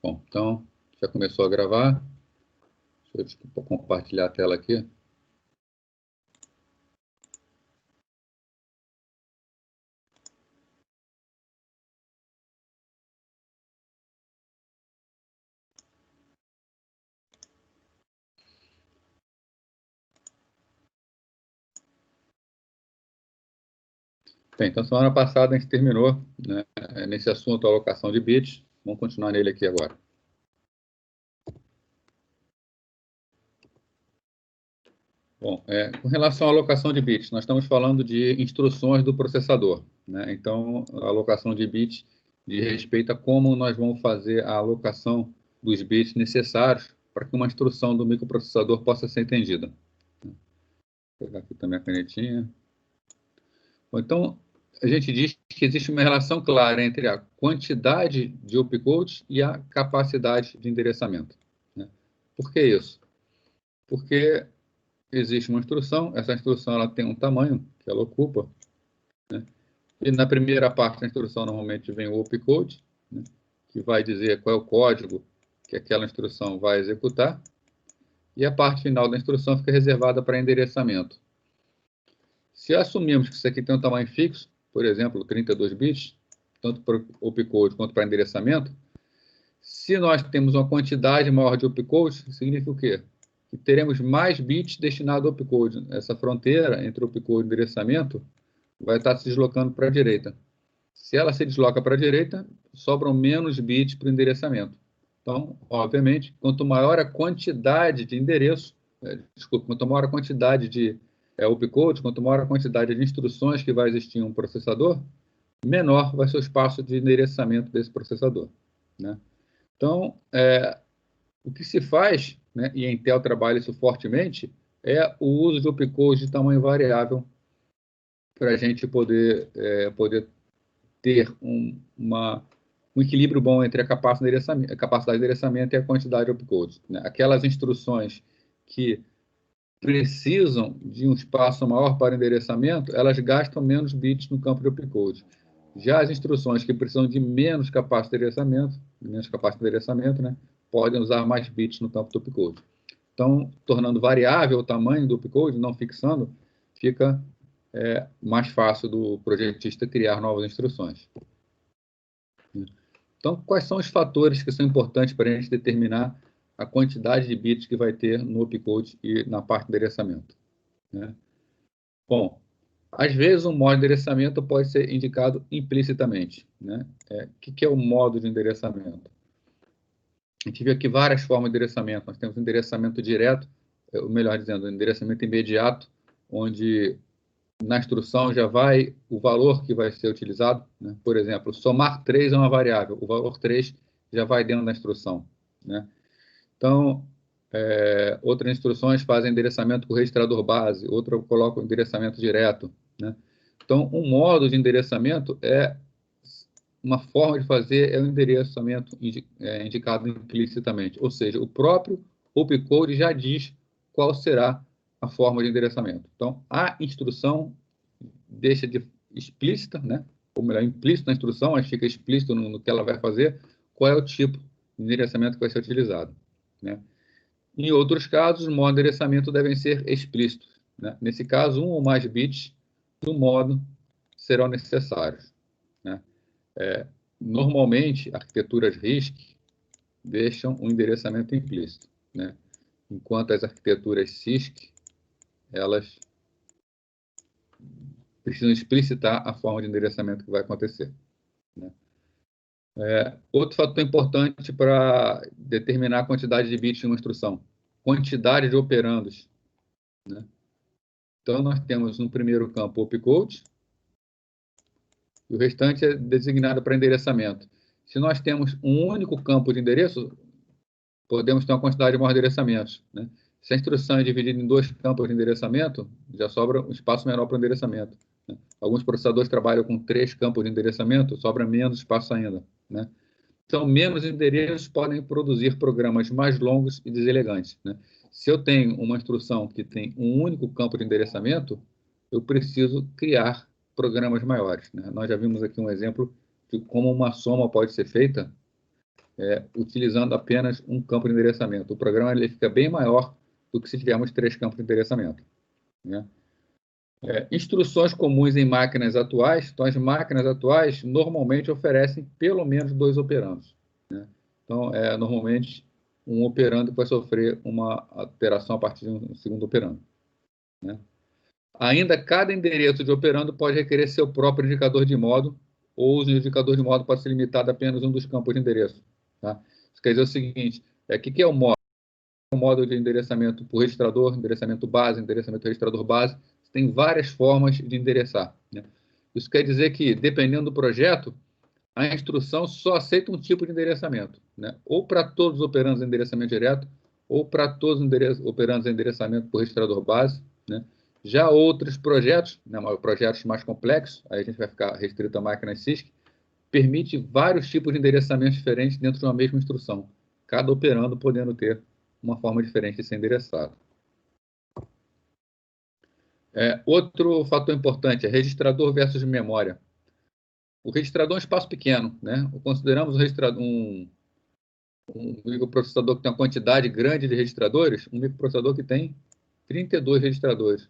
Bom, então, já começou a gravar. Deixa eu compartilhar a tela aqui. Bem, então, semana passada a gente terminou, né, nesse assunto, a alocação de bits. Vamos continuar nele aqui agora. Bom, com relação à alocação de bits, nós estamos falando de instruções do processador, né? Então, a alocação de bits diz respeito a como nós vamos fazer a alocação dos bits necessários para que uma instrução do microprocessador possa ser entendida. Vou pegar aqui também a canetinha. Bom, então, a gente diz que existe uma relação clara entre a quantidade de opcodes e a capacidade de endereçamento, né? Por que isso? Porque existe uma instrução, essa instrução ela tem um tamanho que ela ocupa, né? E na primeira parte da instrução normalmente vem o opcode, né, que vai dizer qual é o código que aquela instrução vai executar, e a parte final da instrução fica reservada para endereçamento. Se assumirmos que isso aqui tem um tamanho fixo, por exemplo, 32 bits, tanto para opcode quanto para endereçamento, se nós temos uma quantidade maior de opcodes, significa o quê? Que teremos mais bits destinados ao opcode. Essa fronteira entre opcode e endereçamento vai estar se deslocando para a direita. Se ela se desloca para a direita, sobram menos bits para o endereçamento. Então, obviamente, quanto maior a quantidade de endereço, quanto maior a quantidade de opcodes, quanto maior a quantidade de instruções que vai existir em um processador, menor vai ser o espaço de endereçamento desse processador, né? Então, o que se faz, né, e a Intel trabalha isso fortemente, é o uso de opcodes de tamanho variável para a gente poder ter um equilíbrio bom entre a capacidade de endereçamento e a quantidade de opcodes, né? Aquelas instruções que precisam de um espaço maior para endereçamento, elas gastam menos bits no campo de opcode. Já as instruções que precisam de menos capacidade de endereçamento, né, podem usar mais bits no campo do opcode. Então, tornando variável o tamanho do opcode, não fixando, fica mais fácil do projetista criar novas instruções. Então, quais são os fatores que são importantes para a gente determinar a quantidade de bits que vai ter no opcode e na parte de endereçamento, né? Bom, às vezes um modo de endereçamento pode ser indicado implicitamente, né? O que é o modo de endereçamento? A gente viu aqui várias formas de endereçamento. Nós temos endereçamento direto, ou melhor dizendo, endereçamento imediato, onde na instrução já vai o valor que vai ser utilizado, né? Por exemplo, somar 3 é uma variável, o valor 3 já vai dentro da instrução, né? Então, outras instruções fazem endereçamento com o registrador base, outra coloca o endereçamento direto, né? Então, um modo de endereçamento uma forma de fazer o endereçamento indicado implicitamente, ou seja, o próprio opcode já diz qual será a forma de endereçamento. Então, a instrução deixa de explícita, né? Ou melhor, implícito na instrução, mas fica explícito no que ela vai fazer, qual é o tipo de endereçamento que vai ser utilizado, né? Em outros casos, os modos de endereçamento devem ser explícitos, né? Nesse caso, um ou mais bits do modo serão necessários, né? Normalmente, arquiteturas RISC deixam um endereçamento implícito, né? Enquanto as arquiteturas CISC, elas precisam explicitar a forma de endereçamento que vai acontecer, né? Outro fator importante para determinar a quantidade de bits de uma instrução, quantidade de operandos, né? Então, nós temos no primeiro campo opcode, e o restante é designado para endereçamento. Se nós temos um único campo de endereço, podemos ter uma quantidade maior de endereçamentos, né? Se a instrução é dividida em 2 campos de endereçamento, já sobra um espaço menor para o endereçamento, né? Alguns processadores trabalham com 3 campos de endereçamento, sobra menos espaço ainda, né? Então, menos endereços podem produzir programas mais longos e deselegantes, né? Se eu tenho uma instrução que tem um único campo de endereçamento, eu preciso criar programas maiores, né? Nós já vimos aqui um exemplo de como uma soma pode ser feita utilizando apenas um campo de endereçamento. O programa ele fica bem maior do que se tivermos 3 campos de endereçamento, né? Instruções comuns em máquinas atuais. Então, as máquinas atuais normalmente oferecem pelo menos 2 operandos, né? Então, normalmente, um operando vai sofrer uma alteração a partir de um segundo operando, né? Ainda, cada endereço de operando pode requerer seu próprio indicador de modo, ou o indicador de modo pode ser limitado a apenas um dos campos de endereço, tá? Isso quer dizer o seguinte, o que é o modo? O modo de endereçamento por registrador, endereçamento base, endereçamento registrador base. Você tem várias formas de endereçar, né? Isso quer dizer que, dependendo do projeto, a instrução só aceita um tipo de endereçamento, né? Ou para todos os operandos de endereçamento direto, ou para todos os operandos de endereçamento por registrador base, né? Já outros projetos, né, projetos mais complexos, aí a gente vai ficar restrito a máquinas CISC, permite vários tipos de endereçamentos diferentes dentro de uma mesma instrução, cada operando podendo ter uma forma diferente de ser endereçado. Outro fator importante é registrador versus memória. O registrador é um espaço pequeno, né? Consideramos um microprocessador que tem uma quantidade grande de registradores, um microprocessador que tem 32 registradores.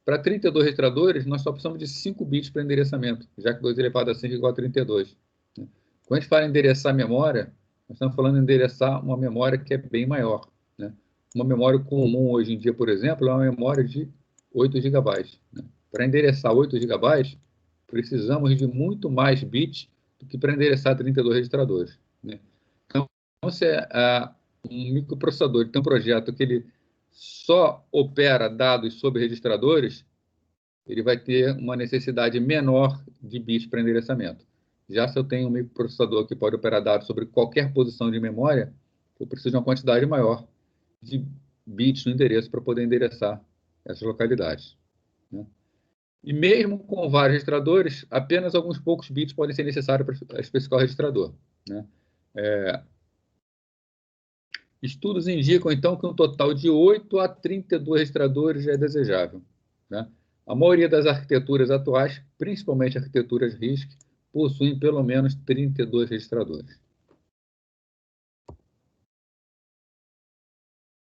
Para 32 registradores, nós só precisamos de 5 bits para endereçamento, já que 2 elevado a 5 é igual a 32. Quando a gente fala em endereçar memória, nós estamos falando em endereçar uma memória que é bem maior, né? Uma memória comum hoje em dia, por exemplo, é uma memória de 8 GB, né? Para endereçar 8 GB, precisamos de muito mais bits do que para endereçar 32 registradores, né? Então, se um microprocessador tem um projeto que ele só opera dados sobre registradores, ele vai ter uma necessidade menor de bits para endereçamento. Já se eu tenho um microprocessador que pode operar dados sobre qualquer posição de memória, eu preciso de uma quantidade maior de bits no endereço para poder endereçar essas localidades, né? E mesmo com vários registradores, apenas alguns poucos bits podem ser necessários para especificar o registrador, né? Estudos indicam, então, que um total de 8 a 32 registradores é desejável, né? A maioria das arquiteturas atuais, principalmente arquiteturas RISC, possuem pelo menos 32 registradores.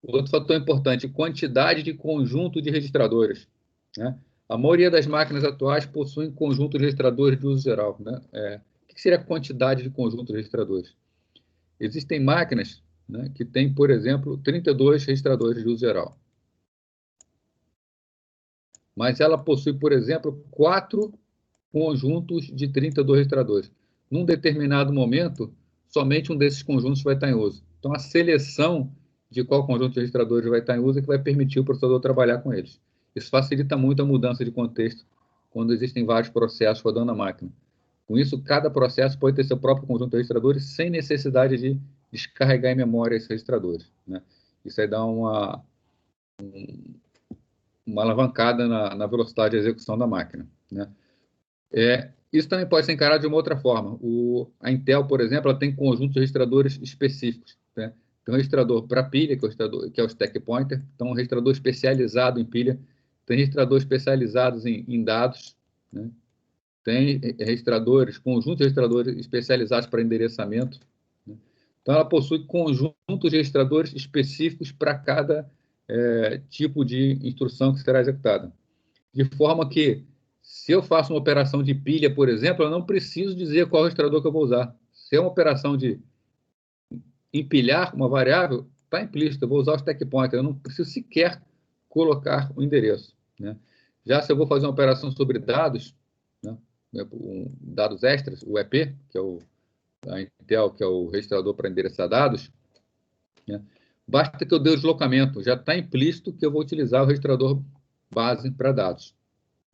Outro fator importante, quantidade de conjunto de registradores, né? A maioria das máquinas atuais possuem conjunto de registradores de uso geral, né? O que seria a quantidade de conjunto de registradores? Existem máquinas, né, que têm, por exemplo, 32 registradores de uso geral. Mas ela possui, por exemplo, 4 conjuntos de 32 registradores. Num determinado momento, somente um desses conjuntos vai estar em uso. Então, a seleção de qual conjunto de registradores vai estar em uso é que vai permitir o processador trabalhar com eles. Isso facilita muito a mudança de contexto quando existem vários processos rodando na máquina. Com isso, cada processo pode ter seu próprio conjunto de registradores sem necessidade de descarregar em memória esses registradores, né? Isso aí dá uma alavancada na velocidade de execução da máquina, né? Isso também pode ser encarado de uma outra forma. A Intel, por exemplo, ela tem conjuntos de registradores específicos, né? Tem um registrador para pilha, que é o stack pointer, então um registrador especializado em pilha, tem registradores especializados em dados, né? Tem registradores, conjuntos de registradores especializados para endereçamento, né? Então, ela possui conjuntos de registradores específicos para cada tipo de instrução que será executada. De forma que, se eu faço uma operação de pilha, por exemplo, eu não preciso dizer qual registrador que eu vou usar. Se é uma operação de empilhar uma variável, está implícito, eu vou usar o stack pointer, eu não preciso sequer colocar o endereço, né? Já se eu vou fazer uma operação sobre dados, né, dados extras, o EP, que é a Intel, que é o registrador para endereçar dados, né, basta que eu dê o deslocamento, já está implícito que eu vou utilizar o registrador base para dados,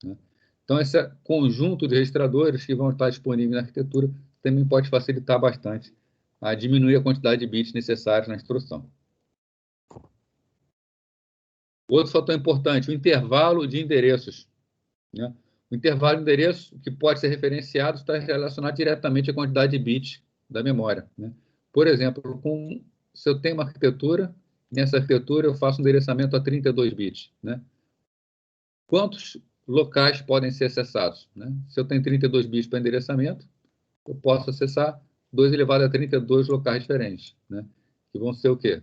né? Então, esse conjunto de registradores que vão estar disponíveis na arquitetura também pode facilitar bastante a diminuir a quantidade de bits necessários na instrução. Outro fator importante, o intervalo de endereços, né? O intervalo de endereço que pode ser referenciado está relacionado diretamente à quantidade de bits da memória, né? Por exemplo, se eu tenho uma arquitetura, nessa arquitetura eu faço um endereçamento a 32 bits, né? Quantos locais podem ser acessados, né? Se eu tenho 32 bits para endereçamento, eu posso acessar 2 elevado a 32 locais diferentes, né? Que vão ser o quê?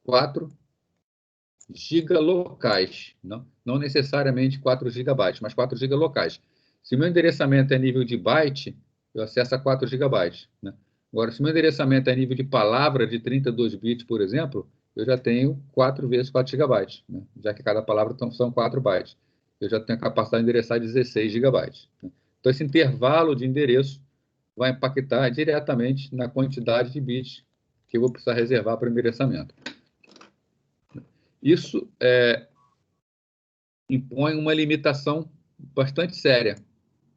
4 gigalocais, não necessariamente 4 gigabytes, mas 4 gigalocais. Se o meu endereçamento é nível de byte, eu acesso a 4 gigabytes, né? Agora, se o meu endereçamento é nível de palavra de 32 bits, por exemplo, eu já tenho 4 vezes 4 gigabytes, né? Já que cada palavra são 4 bytes. Eu já tenho a capacidade de endereçar 16 gigabytes, né? Então, esse intervalo de endereço vai impactar diretamente na quantidade de bits que eu vou precisar reservar para o endereçamento. Isso impõe uma limitação bastante séria,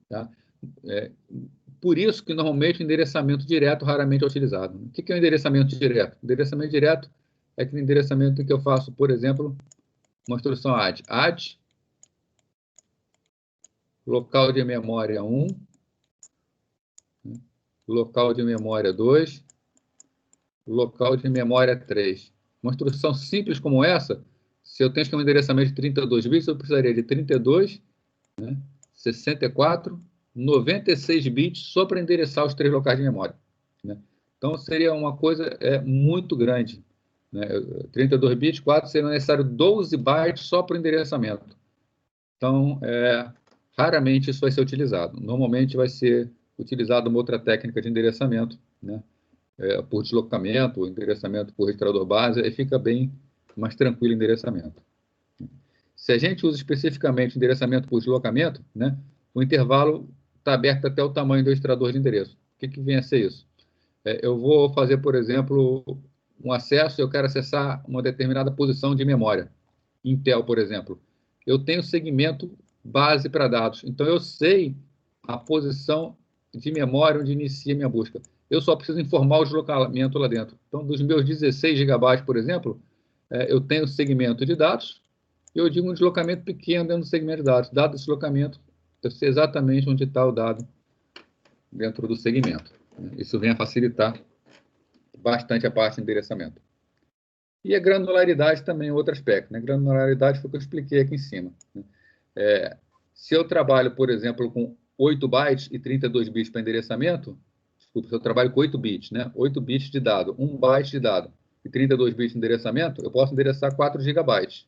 tá? Por isso que, normalmente, o endereçamento direto raramente é utilizado. O que é o endereçamento direto? O endereçamento direto é aquele endereçamento em que eu faço, por exemplo, uma instrução add local de memória 1, local de memória 2, local de memória 3. Uma instrução simples como essa, se eu tenho um endereçamento de 32 bits, eu precisaria de 32, 64, 96 bits só para endereçar os 3 locais de memória, né? Então, seria uma coisa muito grande, né? 32 bits, 4, seria necessário 12 bytes só para o endereçamento. Então, raramente isso vai ser utilizado. Normalmente vai ser utilizada uma outra técnica de endereçamento, né? Por deslocamento, endereçamento por registrador base, aí fica bem mais tranquilo o endereçamento. Se a gente usa especificamente endereçamento por deslocamento, né, o intervalo está aberto até o tamanho do registrador de endereço. O que vem a ser isso? Eu vou fazer, por exemplo, um acesso, eu quero acessar uma determinada posição de memória. Intel, por exemplo. Eu tenho segmento base para dados, então eu sei a posição de memória onde inicia minha busca. Eu só preciso informar o deslocamento lá dentro. Então, dos meus 16 GB, por exemplo, eu tenho segmento de dados, eu digo um deslocamento pequeno dentro do segmento de dados. Dado esse deslocamento, eu sei exatamente onde está o dado dentro do segmento. Isso vem a facilitar bastante a parte de endereçamento. E a granularidade também é outro aspecto, né? Granularidade foi o que eu expliquei aqui em cima, né? Se eu trabalho, por exemplo, com 8 bytes e 32 bits para endereçamento, desculpa, se eu trabalho com 8 bits, né? 8 bits de dado, 1 byte de dado e 32 bits de endereçamento, eu posso endereçar 4 gigabytes.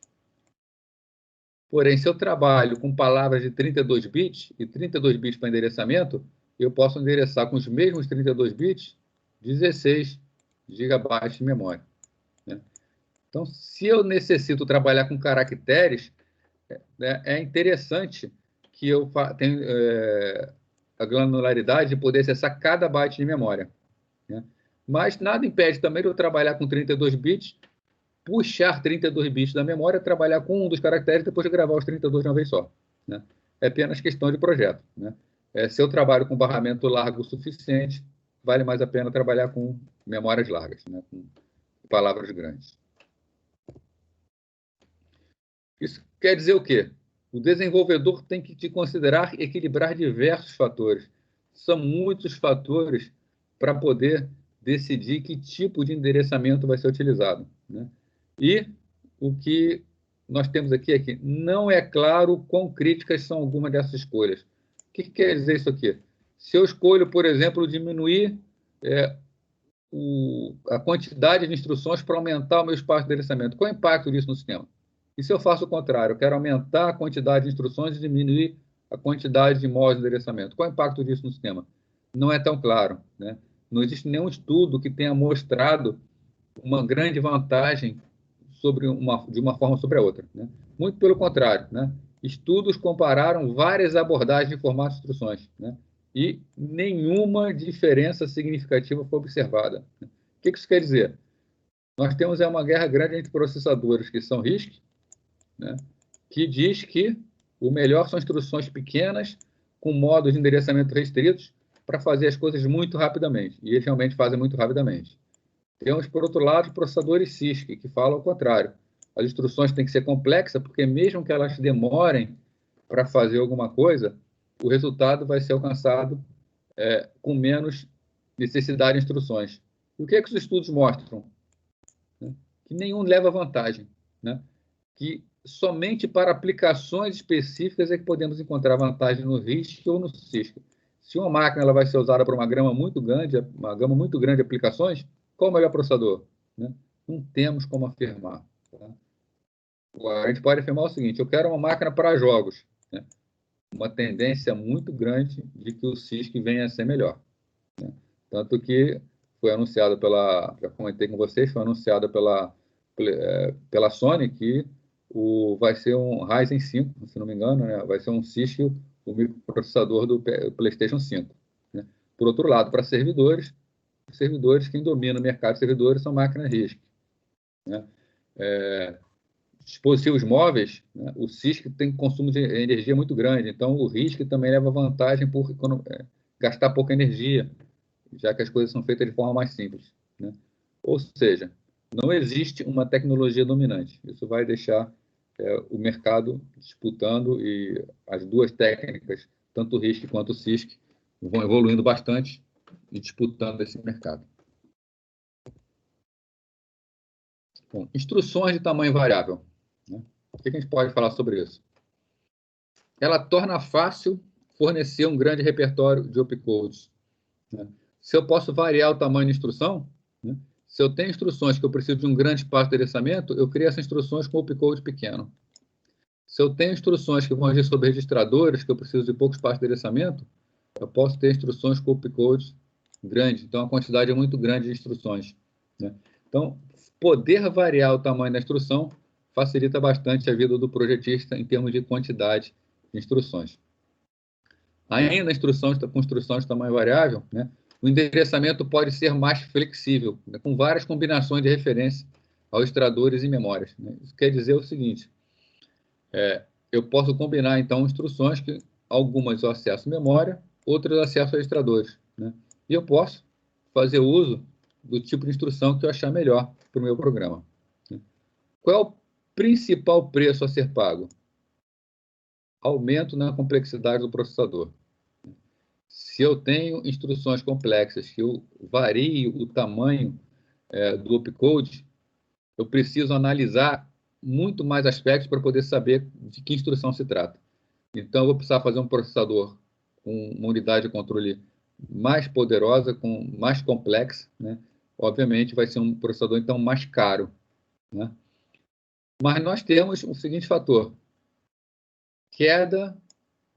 Porém, se eu trabalho com palavras de 32 bits e 32 bits para endereçamento, eu posso endereçar com os mesmos 32 bits 16 gigabytes de memória, né? Então, se eu necessito trabalhar com caracteres, né, é interessante que eu tenha a granularidade de poder acessar cada byte de memória, né? Mas nada impede também de eu trabalhar com 32 bits, puxar 32 bits da memória, trabalhar com um dos caracteres e depois gravar os 32 de uma vez só, né? É apenas questão de projeto, né? Se eu trabalho com barramento largo o suficiente, vale mais a pena trabalhar com memórias largas, né? Com palavras grandes. Isso quer dizer o quê? O desenvolvedor tem que considerar equilibrar diversos fatores. São muitos fatores para poder decidir que tipo de endereçamento vai ser utilizado, né? E o que nós temos aqui é que não é claro quão críticas são algumas dessas escolhas. O que quer dizer isso aqui? Se eu escolho, por exemplo, diminuir a quantidade de instruções para aumentar o meu espaço de endereçamento, qual é o impacto disso no sistema? E se eu faço o contrário, eu quero aumentar a quantidade de instruções e diminuir a quantidade de modos de endereçamento, qual é o impacto disso no sistema? Não é tão claro, né? Não existe nenhum estudo que tenha mostrado uma grande vantagem de uma forma sobre a outra, né? Muito pelo contrário, né? Estudos compararam várias abordagens de formato de instruções, né? E nenhuma diferença significativa foi observada. O que isso quer dizer? Nós temos uma guerra grande entre processadores que são RISC, né? Que diz que o melhor são instruções pequenas com modos de endereçamento restritos para fazer as coisas muito rapidamente. E eles realmente fazem muito rapidamente. Temos, por outro lado, processadores CISC, que falam o contrário. As instruções têm que ser complexas, porque mesmo que elas demorem para fazer alguma coisa, o resultado vai ser alcançado com menos necessidade de instruções. E o que os estudos mostram? Que nenhum leva vantagem, né? Que somente para aplicações específicas é que podemos encontrar vantagem no RISC ou no CISC. Se uma máquina ela vai ser usada para uma gama muito grande de aplicações, qual o melhor processador? Né? Não temos como afirmar. Tá? A gente pode afirmar o seguinte: eu quero uma máquina para jogos. Né? Uma tendência muito grande de que o CISC venha a ser melhor. Né? Tanto que foi anunciado já comentei com vocês, foi anunciado pela Sony que vai ser um Ryzen 5, se não me engano, né? Vai ser um CISC, o microprocessador do PlayStation 5. Né? Por outro lado, para servidores, quem domina o mercado de servidores são máquinas RISC. Né? Dispositivos móveis, né? O CISC tem consumo de energia muito grande, então o RISC também leva vantagem por gastar pouca energia, já que as coisas são feitas de forma mais simples. Né? Ou seja, não existe uma tecnologia dominante. Isso vai deixar o mercado disputando e as duas técnicas, tanto o RISC quanto o CISC, vão evoluindo bastante e disputando esse mercado. Bom, instruções de tamanho variável. Né? O que a gente pode falar sobre isso? Ela torna fácil fornecer um grande repertório de opcodes. Né? Se eu posso variar o tamanho da instrução, né? Se eu tenho instruções que eu preciso de um grande espaço de endereçamento, eu crio essas instruções com opcode pequeno. Se eu tenho instruções que vão agir sobre registradores, que eu preciso de pouco espaço de endereçamento, eu posso ter instruções com opcode grande. Então, a quantidade é muito grande de instruções. Né? Então, poder variar o tamanho da instrução facilita bastante a vida do projetista em termos de quantidade de instruções. Ainda com instruções de tamanho variável, né, o endereçamento pode ser mais flexível, né, com várias combinações de referência aos registradores e memórias. Né? Isso quer dizer o seguinte, eu posso combinar, então, instruções que algumas eu acesso memória, outras eu acesso registradores. Né? E eu posso fazer uso do tipo de instrução que eu achar melhor para o meu programa. Né? Qual é o principal preço a ser pago? Aumento na complexidade do processador. Se eu tenho instruções complexas, que eu vario o tamanho do opcode, eu preciso analisar muito mais aspectos para poder saber de que instrução se trata. Então, eu vou precisar fazer um processador com uma unidade de controle mais poderosa, mais complexa, né? Obviamente, vai ser um processador, então, mais caro. Né? Mas nós temos o seguinte fator: queda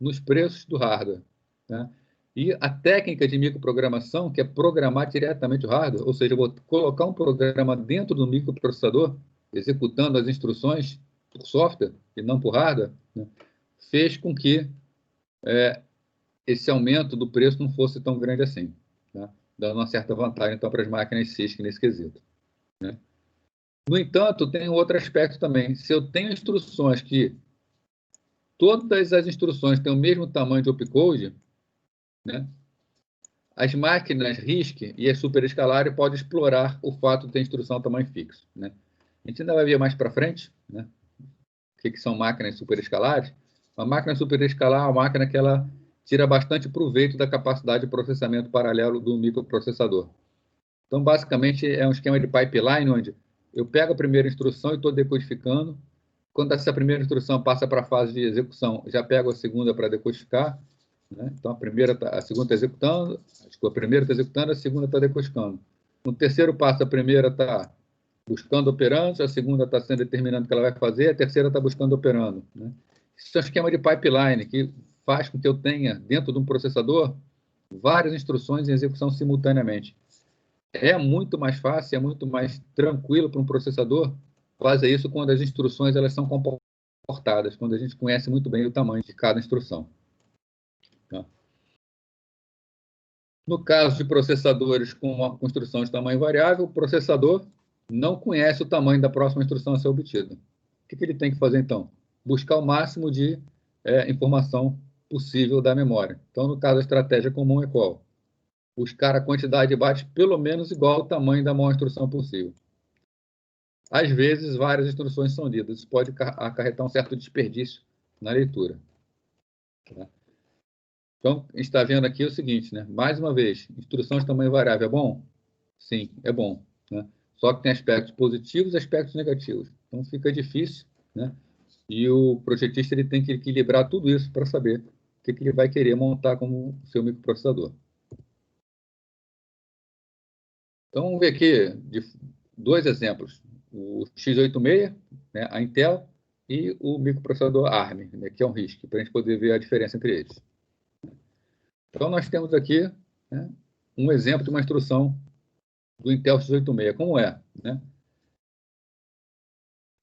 nos preços do hardware. Né? E a técnica de microprogramação, que é programar diretamente o hardware, ou seja, eu vou colocar um programa dentro do microprocessador, executando as instruções por software e não por hardware, né? Fez com que esse aumento do preço não fosse tão grande assim, né? Dando uma certa vantagem então, para as máquinas CISC nesse quesito. Né? No entanto, tem outro aspecto também. Se eu tenho instruções que todas as instruções têm o mesmo tamanho de opcode, né? As máquinas RISC e as superescalares podem explorar o fato de ter instrução tamanho fixo. Né? A gente ainda vai ver mais para frente, né? O que são máquinas superescalares. Uma máquina superescalar é uma máquina que ela tira bastante proveito da capacidade de processamento paralelo do microprocessador. Então, basicamente, é um esquema de pipeline, onde eu pego a primeira instrução e estou decodificando. Quando essa primeira instrução passa para a fase de execução, já pego a segunda para decodificar. Né? Então, a segunda está executando, a primeira está executando, a segunda está decodificando. No terceiro passo, a primeira está buscando operandos, a segunda está sendo determinando o que ela vai fazer, a terceira está buscando operando. Né? Isso é um esquema de pipeline que faz com que eu tenha, dentro de um processador, várias instruções em execução simultaneamente. É muito mais fácil, é muito mais tranquilo para um processador fazer isso quando as instruções elas são comportadas, quando a gente conhece muito bem o tamanho de cada instrução. Tá? No caso de processadores com uma instrução de tamanho variável, o processador não conhece o tamanho da próxima instrução a ser obtida. O que ele tem que fazer, então? Buscar o máximo de informação possível da memória. Então, no caso, a estratégia comum é qual? Buscar a quantidade de bytes pelo menos igual ao tamanho da maior instrução possível. Às vezes, várias instruções são lidas. Isso pode acarretar um certo desperdício na leitura. Tá? Então, a gente está vendo aqui o seguinte, né? Mais uma vez, instrução de tamanho variável é bom? Sim, é bom. Né? Só que tem aspectos positivos e aspectos negativos. Então, fica difícil, né? E o projetista ele tem que equilibrar tudo isso para saber que ele vai querer montar como seu microprocessador. Então, vamos ver aqui dois exemplos. O x86, né, a Intel, e o microprocessador ARM, né, que é um RISC, para a gente poder ver a diferença entre eles. Então, nós temos aqui, né, um exemplo de uma instrução do Intel x86. Como é? Né?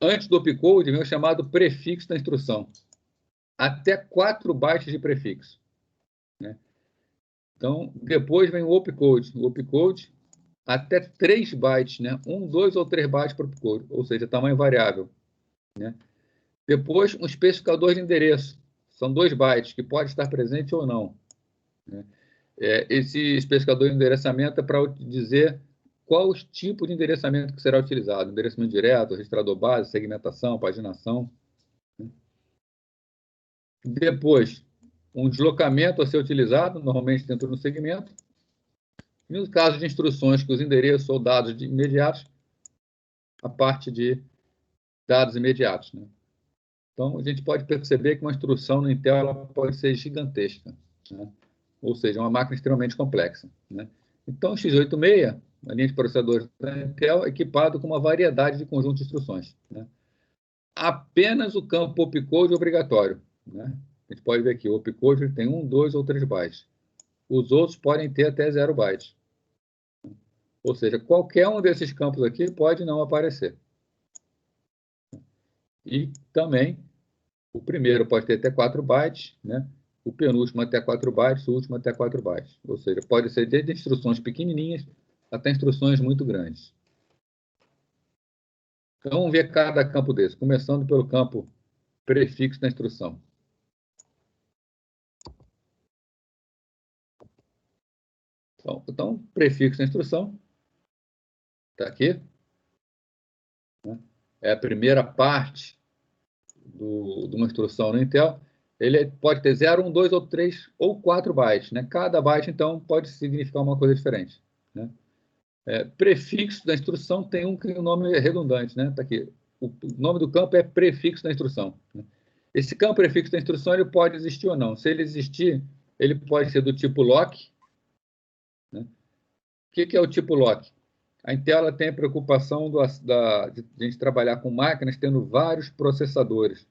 Antes do opcode, vem o chamado prefixo da instrução. Até 4 bytes de prefixo. Né? Então, depois vem o opcode. O opcode, até 3 bytes, né? 1, 2 ou 3 bytes para o opcode, ou seja, tamanho variável. Né? Depois, um especificador de endereço. São 2 bytes, que pode estar presente ou não. Né? Esse especificador de endereçamento é para dizer qual o tipo de endereçamento que será utilizado. Endereçamento direto, registrador base, segmentação, paginação. Depois, um deslocamento a ser utilizado, normalmente dentro do segmento. E no caso de instruções que os endereços ou dados imediatos, a parte de dados imediatos. Né? Então, a gente pode perceber que uma instrução no Intel ela pode ser gigantesca. Né? Ou seja, uma máquina extremamente complexa. Né? Então, o x86, a linha de processadores da Intel, é equipado com uma variedade de conjuntos de instruções. Né? Apenas o campo opcode é obrigatório. Né? A gente pode ver aqui, o opcode tem 1, 2 ou 3 bytes. Os outros podem ter até 0 bytes. Ou seja, qualquer um desses campos aqui pode não aparecer. E também, o primeiro pode ter até 4 bytes, né? O penúltimo até 4 bytes, o último até 4 bytes. Ou seja, pode ser desde instruções pequenininhas até instruções muito grandes. Então, vamos ver cada campo desse, começando pelo campo prefixo da instrução. Então prefixo da instrução está aqui. Né? É a primeira parte de uma instrução no Intel. Ele pode ter 0, 1, 2 ou 3 ou 4 bytes. Né? Cada byte, então, pode significar uma coisa diferente. Né? Prefixo da instrução tem um nome redundante. Né? Tá aqui. O nome do campo é prefixo da instrução. Né? Esse campo prefixo da instrução ele pode existir ou não. Se ele existir, ele pode ser do tipo lock. Né? O que é o tipo lock? A Intel ela tem a preocupação de a gente trabalhar com máquinas tendo vários processadores.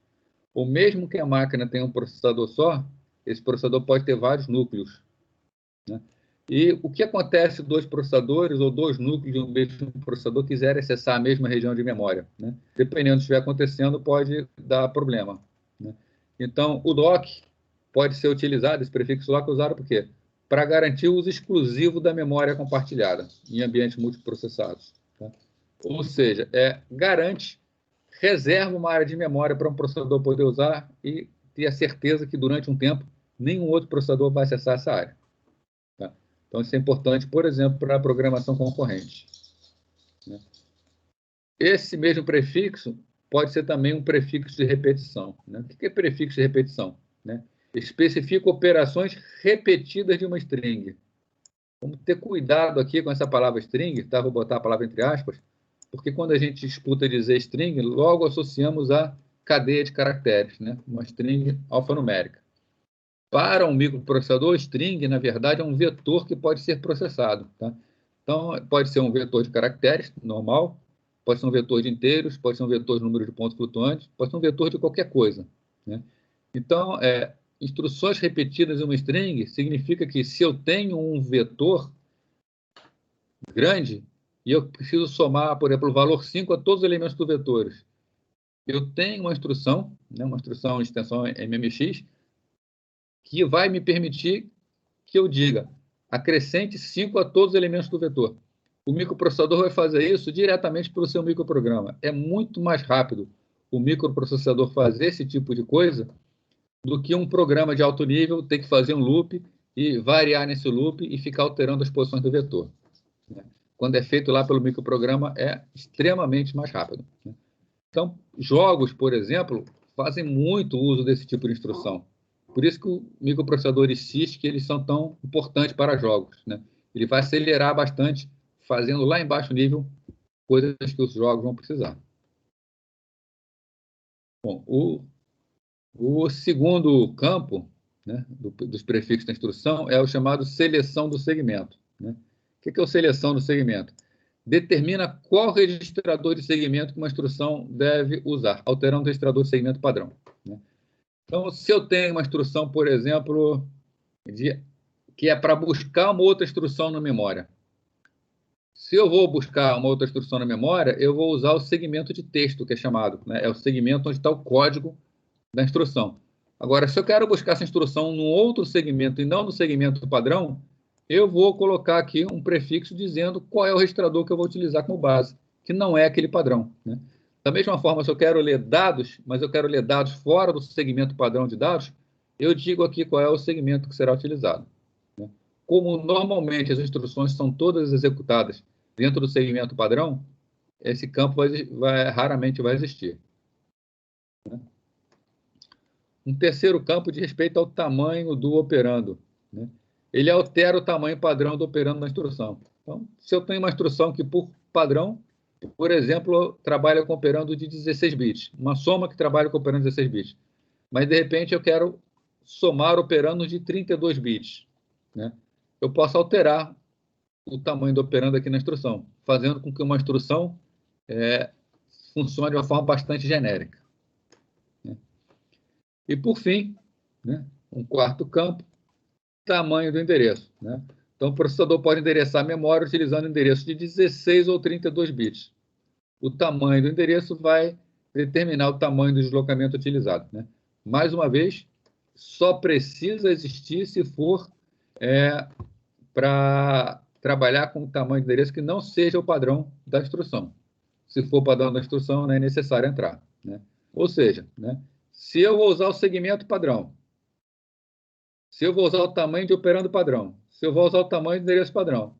Ou mesmo que a máquina tenha um processador só, esse processador pode ter vários núcleos. Né? E o que acontece se dois processadores ou dois núcleos de um mesmo processador quiserem acessar a mesma região de memória? Né? Dependendo do que estiver acontecendo, pode dar problema. Né? Então, o lock pode ser utilizado, esse prefixo lock é usado por quê? Para garantir o uso exclusivo da memória compartilhada em ambientes multiprocessados. Tá? Ou seja, garante, reserva uma área de memória para um processador poder usar e ter a certeza que durante um tempo nenhum outro processador vai acessar essa área. Tá? Então, isso é importante, por exemplo, para a programação concorrente. Né? Esse mesmo prefixo pode ser também um prefixo de repetição. Né? O que é prefixo de repetição? Né? Especifica operações repetidas de uma string. Vamos ter cuidado aqui com essa palavra string, tá? Vou botar a palavra entre aspas, porque quando a gente escuta dizer string, logo associamos a cadeia de caracteres, né? Uma string alfanumérica. Para um microprocessador, string, na verdade, é um vetor que pode ser processado. Tá? Então, pode ser um vetor de caracteres, normal, pode ser um vetor de inteiros, pode ser um vetor de número de pontos flutuantes, pode ser um vetor de qualquer coisa. Né? Então, instruções repetidas em uma string significa que se eu tenho um vetor grande e eu preciso somar, por exemplo, o valor 5 a todos os elementos do vetor, eu tenho uma instrução, né, uma instrução de extensão MMX, que vai me permitir que eu diga acrescente 5 a todos os elementos do vetor. O microprocessador vai fazer isso diretamente pelo seu microprograma. É muito mais rápido o microprocessador fazer esse tipo de coisa do que um programa de alto nível ter que fazer um loop e variar nesse loop e ficar alterando as posições do vetor. Quando é feito lá pelo microprograma, é extremamente mais rápido. Então, jogos, por exemplo, fazem muito uso desse tipo de instrução. Por isso que o microprocessadores CISC eles são tão importantes para jogos. Né? Ele vai acelerar bastante, fazendo lá em baixo nível coisas que os jogos vão precisar. Bom, o segundo campo, né, dos prefixos da instrução é o chamado seleção do segmento. Né? O que é o seleção do segmento? Determina qual registrador de segmento que uma instrução deve usar, alterando o registrador de segmento padrão. Né? Então, se eu tenho uma instrução, por exemplo, que é para buscar uma outra instrução na memória. Se eu vou buscar uma outra instrução na memória, eu vou usar o segmento de texto, que é chamado. Né? É o segmento onde está o código da instrução. Agora, se eu quero buscar essa instrução num outro segmento e não no segmento padrão, eu vou colocar aqui um prefixo dizendo qual é o registrador que eu vou utilizar como base, que não é aquele padrão. Né? Da mesma forma, se eu quero ler dados, mas eu quero ler dados fora do segmento padrão de dados, eu digo aqui qual é o segmento que será utilizado. Né? Como normalmente as instruções são todas executadas dentro do segmento padrão, esse campo raramente vai existir. Né? Um terceiro campo diz respeito ao tamanho do operando. Né? Ele altera o tamanho padrão do operando da instrução. Então, se eu tenho uma instrução que, por padrão, por exemplo, trabalha com operando de 16 bits, uma soma que trabalha com operando de 16 bits, mas, de repente, eu quero somar operandos de 32 bits. Né? Eu posso alterar o tamanho do operando aqui na instrução, fazendo com que uma instrução funcione de uma forma bastante genérica. Né? E, por fim, né, um quarto campo, tamanho do endereço. Né? Então, o processador pode endereçar a memória utilizando endereço de 16 ou 32 bits. O tamanho do endereço vai determinar o tamanho do deslocamento utilizado. Né? Mais uma vez, só precisa existir se for para trabalhar com o tamanho do endereço que não seja o padrão da instrução. Se for o padrão da instrução, não é necessário entrar. Né? Ou seja, né, se eu vou usar o segmento padrão, se eu vou usar o tamanho de operando padrão, se eu vou usar o tamanho do endereço padrão,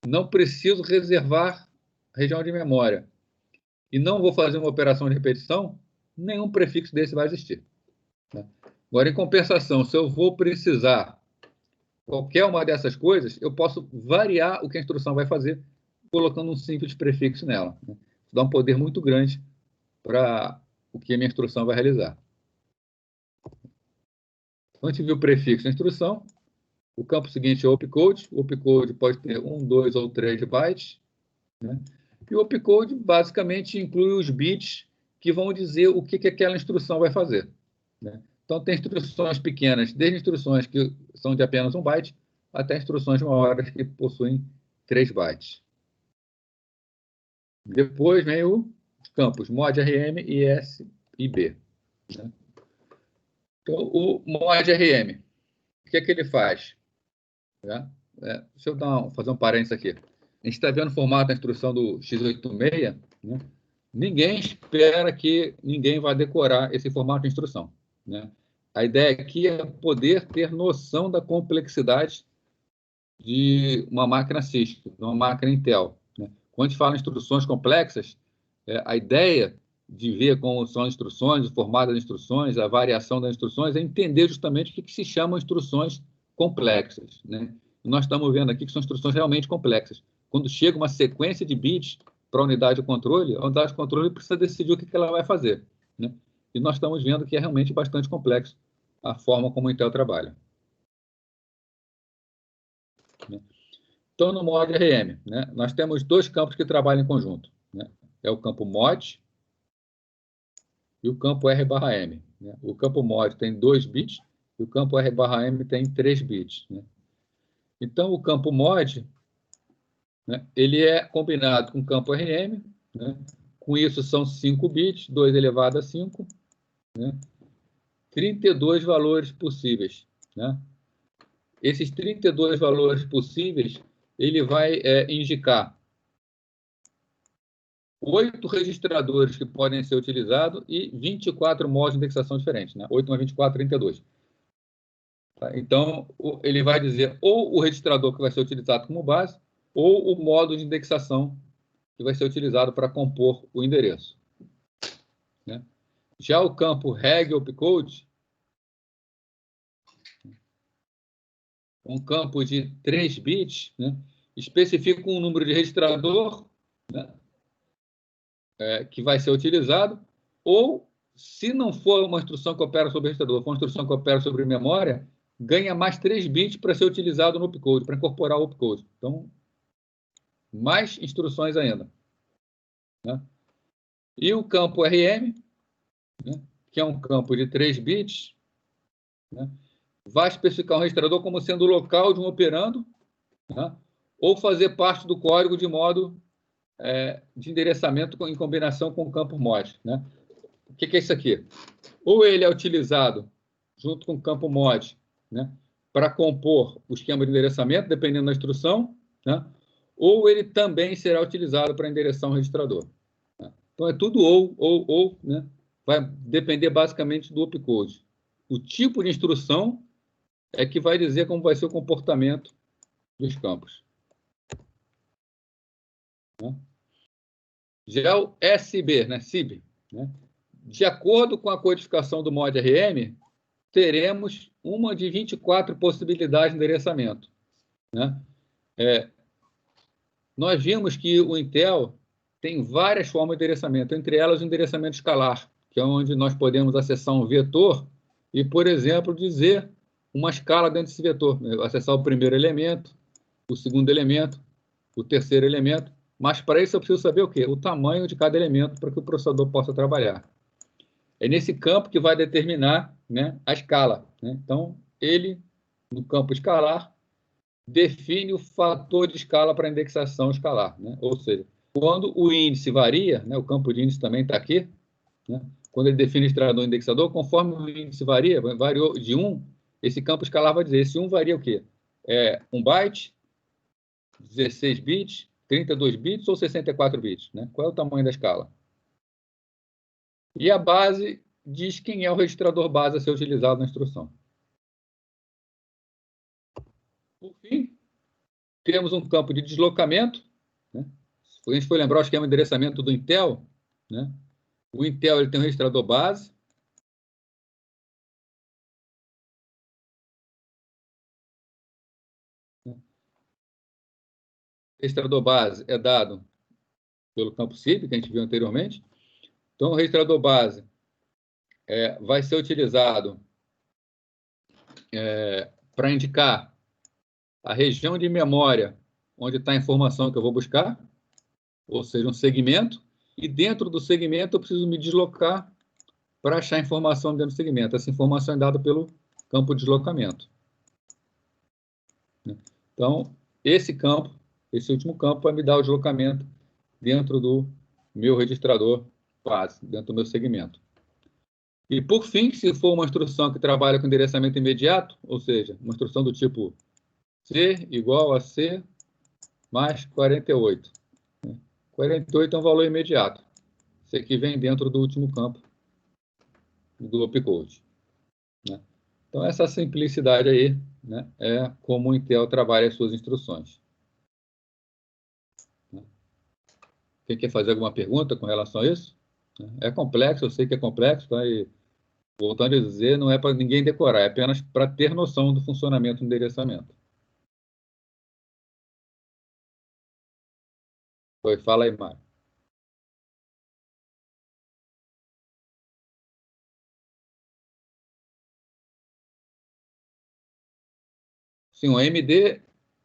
não preciso reservar região de memória e não vou fazer uma operação de repetição, nenhum prefixo desse vai existir. Né? Agora, em compensação, se eu vou precisar qualquer uma dessas coisas, eu posso variar o que a instrução vai fazer colocando um simples prefixo nela. Né? Isso dá um poder muito grande para o que a minha instrução vai realizar. Então, a gente viu o prefixo da instrução. O campo seguinte é o opcode. O opcode pode ter 1, 2 ou 3 bytes. Né? E o opcode basicamente inclui os bits que vão dizer o que aquela instrução vai fazer. Né? Então, tem instruções pequenas, desde instruções que são de apenas 1 byte, até instruções maiores que possuem 3 bytes. Depois vem os campos mod RM, IS e B. Né? Então, o mod RM, o que é que ele faz? Deixa eu fazer um parênteses aqui. A gente está vendo o formato da instrução do x86, né? Ninguém espera que ninguém vá decorar esse formato de instrução. Né? A ideia aqui é poder ter noção da complexidade de uma máquina Cisco, de uma máquina Intel. Né? Quando a gente fala em instruções complexas, a ideia de ver como são as instruções, o formato das instruções, a variação das instruções, é entender justamente o que se chamam instruções complexas. Né? E nós estamos vendo aqui que são instruções realmente complexas. Quando chega uma sequência de bits para a unidade de controle, a unidade de controle precisa decidir o que ela vai fazer. Né? E nós estamos vendo que é realmente bastante complexo a forma como o Intel trabalha. Né? Então, no mod RM, né, nós temos dois campos que trabalham em conjunto. Né? É o campo mod e o campo R/M. Né? O campo mod tem 2 bits e o campo R/M tem 3 bits. Né? Então, o campo mod, né, ele é combinado com o campo RM. Né? Com isso, são 5 bits, 2 elevado a 5. Né? 32 valores possíveis. Né? Esses 32 valores possíveis, ele vai indicar 8 registradores que podem ser utilizados e 24 modos de indexação diferentes. Né? 8 mais 24, 32. Tá? Então, ele vai dizer ou o registrador que vai ser utilizado como base, ou o modo de indexação que vai ser utilizado para compor o endereço. Né? Já o campo reg opcode, um campo de 3 bits, né, especifica um número de registrador, né, que vai ser utilizado, ou, se não for uma instrução que opera sobre registrador, for uma instrução que opera sobre memória, ganha mais 3 bits para ser utilizado no opcode, para incorporar o opcode. Então, mais instruções ainda, né? E o campo RM, né, que é um campo de 3 bits, né, vai especificar um registrador como sendo o local de um operando, né, ou fazer parte do código de modo de endereçamento em combinação com o campo mod, né? O que é isso aqui? Ou ele é utilizado junto com o campo mod, né, para compor o esquema de endereçamento, dependendo da instrução, né, ou ele também será utilizado para endereçar um registrador. Né? Então, é tudo ou, né? Vai depender basicamente do opcode. O tipo de instrução é que vai dizer como vai ser o comportamento dos campos. Né? Já o SIB, né, SIB, né? De acordo com a codificação do mod RM, teremos uma de 24 possibilidades de endereçamento. Né? Nós vimos que o Intel tem várias formas de endereçamento, entre elas o endereçamento escalar, que é onde nós podemos acessar um vetor e, por exemplo, dizer uma escala dentro desse vetor, né? Acessar o primeiro elemento, o segundo elemento, o terceiro elemento, mas para isso eu preciso saber o quê? O tamanho de cada elemento para que o processador possa trabalhar. É nesse campo que vai determinar, né, a escala. Né? Então, ele, no campo escalar, define o fator de escala para indexação escalar. Né? Ou seja, quando o índice varia, né, o campo de índice também está aqui, né? Quando ele define o registrador indexador, conforme o índice varia, variou de 1, esse campo escalar vai dizer, esse 1 varia o quê? 1 byte, 16 bits, 32 bits ou 64 bits? Né? Qual é o tamanho da escala? E a base diz quem é o registrador base a ser utilizado na instrução. Por fim, temos um campo de deslocamento. Né? Se a gente for lembrar o esquema de endereçamento do Intel, né? O Intel ele tem um registrador base. O registrador base é dado pelo campo SIB, que a gente viu anteriormente. Então, o registrador base vai ser utilizado para indicar a região de memória onde está a informação que eu vou buscar, ou seja, um segmento, e dentro do segmento eu preciso me deslocar para achar a informação dentro do segmento. Essa informação é dada pelo campo de deslocamento. Então, esse último campo, vai me dar o deslocamento dentro do meu registrador base, dentro do meu segmento. E, por fim, se for uma instrução que trabalha com endereçamento imediato, ou seja, uma instrução do tipo C igual a C mais 48. 48 é um valor imediato. Esse aqui vem dentro do último campo do opcode. Né? Então, essa simplicidade aí, né, é como o Intel trabalha as suas instruções. Quem quer fazer alguma pergunta com relação a isso? É complexo, eu sei que é complexo, tá? E, voltando a dizer, não é para ninguém decorar, é apenas para ter noção do funcionamento do endereçamento. Fala aí, Mário. Sim, o AMD,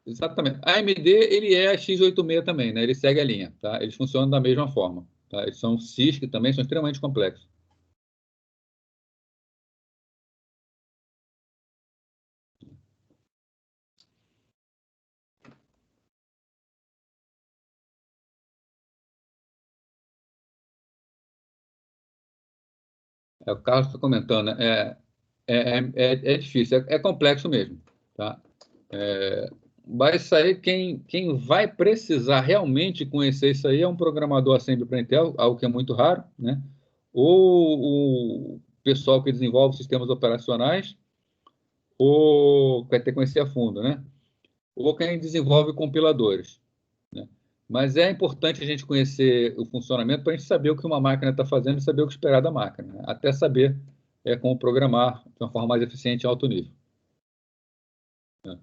exatamente. A AMD, ele é a x86 também, né? Ele segue a linha, tá? Eles funcionam da mesma forma, tá? Eles são CISC também, são extremamente complexos. O Carlos está comentando, né? É difícil, é complexo mesmo, tá? Mas isso aí, quem vai precisar realmente conhecer isso aí é um programador Assembly para Intel, algo que é muito raro, né? Ou o pessoal que desenvolve sistemas operacionais, ou vai ter que conhecer a fundo, né? Ou quem desenvolve compiladores, né? Mas é importante a gente conhecer o funcionamento para a gente saber o que uma máquina está fazendo e saber o que esperar da máquina, né? Até saber como programar de uma forma mais eficiente em alto nível. Né?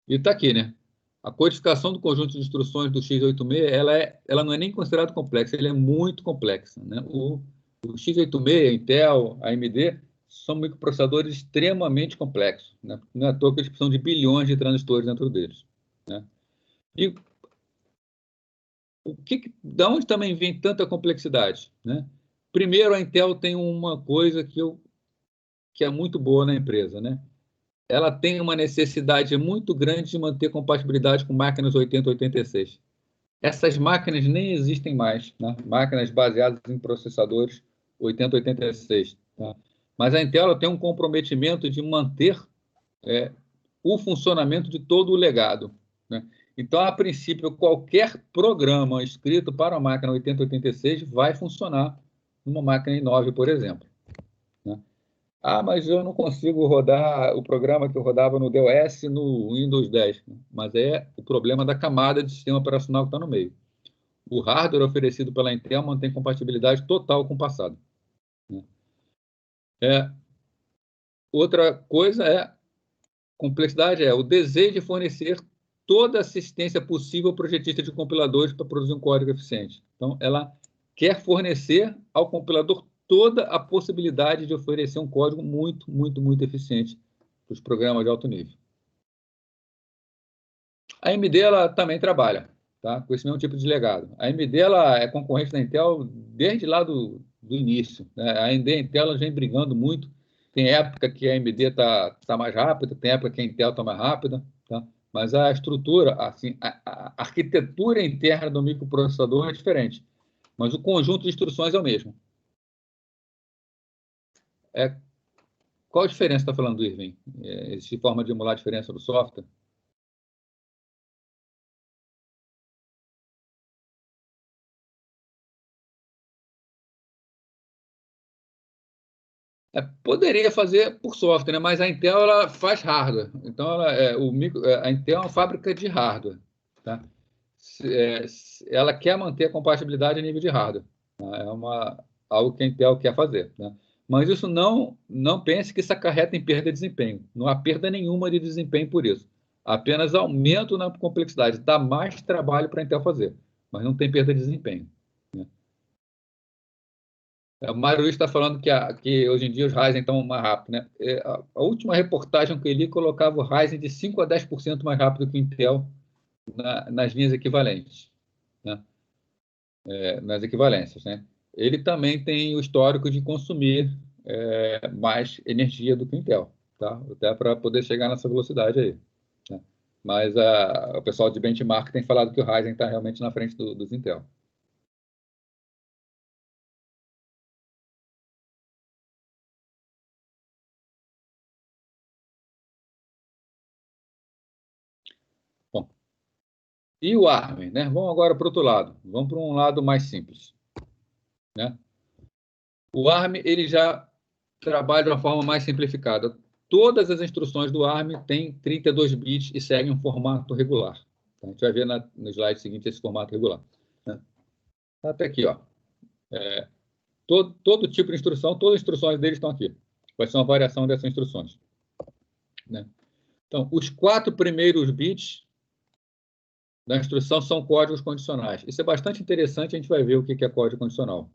E está aqui, né? A codificação do conjunto de instruções do x86, ela não é nem considerada complexa, ela é muito complexa, né? O x86, Intel, AMD, são microprocessadores extremamente complexos, né? Não é à toa que eles precisam de bilhões de transistores dentro deles, né? E da onde também vem tanta complexidade, né? Primeiro, a Intel tem uma coisa que é muito boa na empresa, né? Ela tem uma necessidade muito grande de manter compatibilidade com máquinas 80 e 86. Essas máquinas nem existem mais, né? Máquinas baseadas em processadores 80 e 86. Tá? Mas a Intel ela tem um comprometimento de manter o funcionamento de todo o legado, né? Então, a princípio, qualquer programa escrito para a máquina 80 e 86 vai funcionar numa máquina i9, por exemplo, né? Ah, mas eu não consigo rodar o programa que eu rodava no DOS no Windows 10. Mas é o problema da camada de sistema operacional que está no meio. O hardware oferecido pela Intel mantém compatibilidade total com o passado, né? Outra coisa complexidade o desejo de fornecer toda a assistência possível ao projetista de compiladores para produzir um código eficiente. Então, ela quer fornecer ao compilador toda a possibilidade de oferecer um código muito, muito, muito eficiente para os programas de alto nível. A AMD ela também trabalha, tá, com esse mesmo tipo de legado. A AMD ela é concorrente da Intel desde lá do início, né? A AMD e a Intel elas vem brigando muito. Tem época que a AMD tá mais rápida, tem época que a Intel está mais rápida, tá? Mas a estrutura, assim, a arquitetura interna do microprocessador é diferente, mas o conjunto de instruções é o mesmo. Qual a diferença está falando, Irving? Existe forma de emular a diferença do software? Poderia fazer por software, né? Mas a Intel ela faz hardware. Então, a Intel é uma fábrica de hardware. Tá? Ela quer manter a compatibilidade a nível de hardware. Tá? Algo que a Intel quer fazer. Né? Mas isso não pense que isso acarreta em perda de desempenho. Não há perda nenhuma de desempenho por isso. Apenas aumento na complexidade. Dá mais trabalho para a Intel fazer, mas não tem perda de desempenho. Né? O Mário Luiz está falando que hoje em dia os Ryzen estão mais rápidos, né? A última reportagem que eu li colocava o Ryzen de 5 a 10% mais rápido que o Intel nas linhas equivalentes, né? Nas equivalências, né? Ele também tem o histórico de consumir mais energia do que o Intel, tá? Até para poder chegar nessa velocidade aí, né? Mas o pessoal de benchmark tem falado que o Ryzen está realmente na frente dos Intel. Bom, e o ARM, né? Vamos agora para o outro lado. Vamos para um lado mais simples, né? O ARM ele já trabalha de uma forma mais simplificada. Todas as instruções do ARM têm 32 bits e seguem um formato regular. A gente vai ver no slide seguinte esse formato regular, né? Até aqui, ó. Todo tipo de instrução, todas as instruções deles estão aqui. Vai ser uma variação dessas instruções, né? Então, os 4 primeiros bits da instrução são códigos condicionais. Isso é bastante interessante, a gente vai ver o que é código condicional,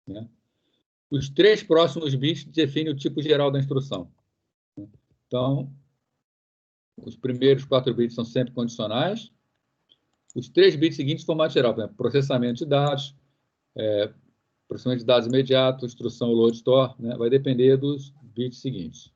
né? Os 3 próximos bits definem o tipo geral da instrução. Então, os primeiros 4 bits são sempre condicionais. Os 3 bits seguintes, formato geral, por exemplo, processamento de dados, processamento de dados imediato, instrução load store, né? Vai depender dos bits seguintes.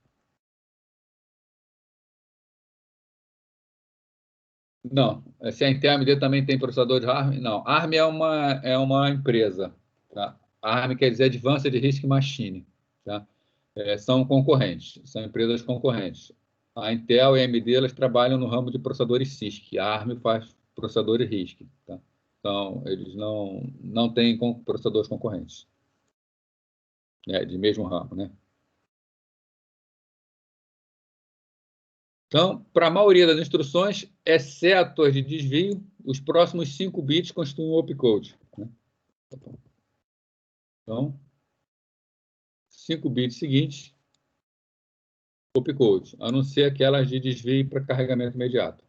Não, se a Intel AMD também tem processador de ARM, não. ARM é uma empresa, tá? ARM quer dizer Advanced RISC Machine, tá? São concorrentes, são empresas concorrentes. A Intel e a AMD elas trabalham no ramo de processadores CISC, a ARM faz processadores RISC, tá? Então, eles não têm processadores concorrentes, né, de mesmo ramo, né? Então, para a maioria das instruções, exceto as de desvio, os próximos 5 bits constituem o opcode, né? Então, 5 bits seguintes, opcode, a não ser aquelas de desvio para carregamento imediato.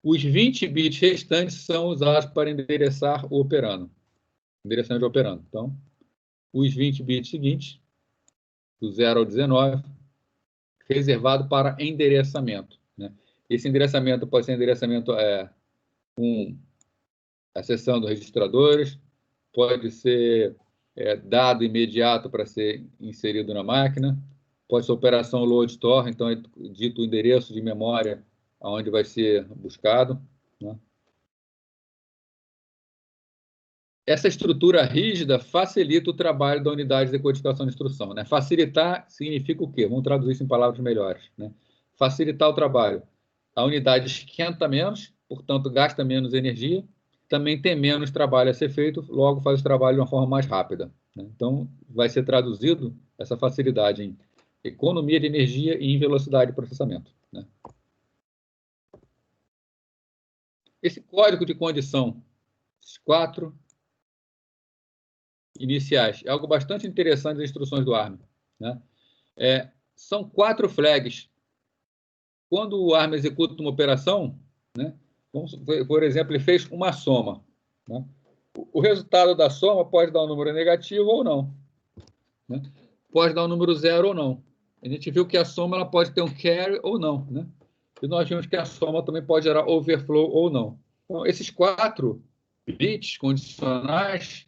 Os 20 bits restantes são usados para endereçar o operando. Endereçamento de operando. Então, os 20 bits seguintes, do 0 ao 19, reservado para endereçamento, né? Esse endereçamento pode ser endereçamento acessando registradores, pode ser dado imediato para ser inserido na máquina, pode ser operação load store, então é dito o endereço de memória onde vai ser buscado, né? Essa estrutura rígida facilita o trabalho da unidade de decodificação de instrução, né? Facilitar significa o quê? Vamos traduzir isso em palavras melhores, né? Facilitar o trabalho. A unidade esquenta menos, portanto, gasta menos energia, também tem menos trabalho a ser feito, logo faz o trabalho de uma forma mais rápida, né? Então, vai ser traduzido essa facilidade em economia de energia e em velocidade de processamento, né? Esse código de condição, esses 4 iniciais, é algo bastante interessante das instruções do ARM, né? São 4 flags. Quando o ARM executa uma operação, né, por exemplo, ele fez uma soma, né? O resultado da soma pode dar um número negativo ou não, né? Pode dar um número 0 ou não. A gente viu que a soma ela pode ter um carry ou não, né? E nós vimos que a soma também pode gerar overflow ou não. Então, esses 4 bits condicionais,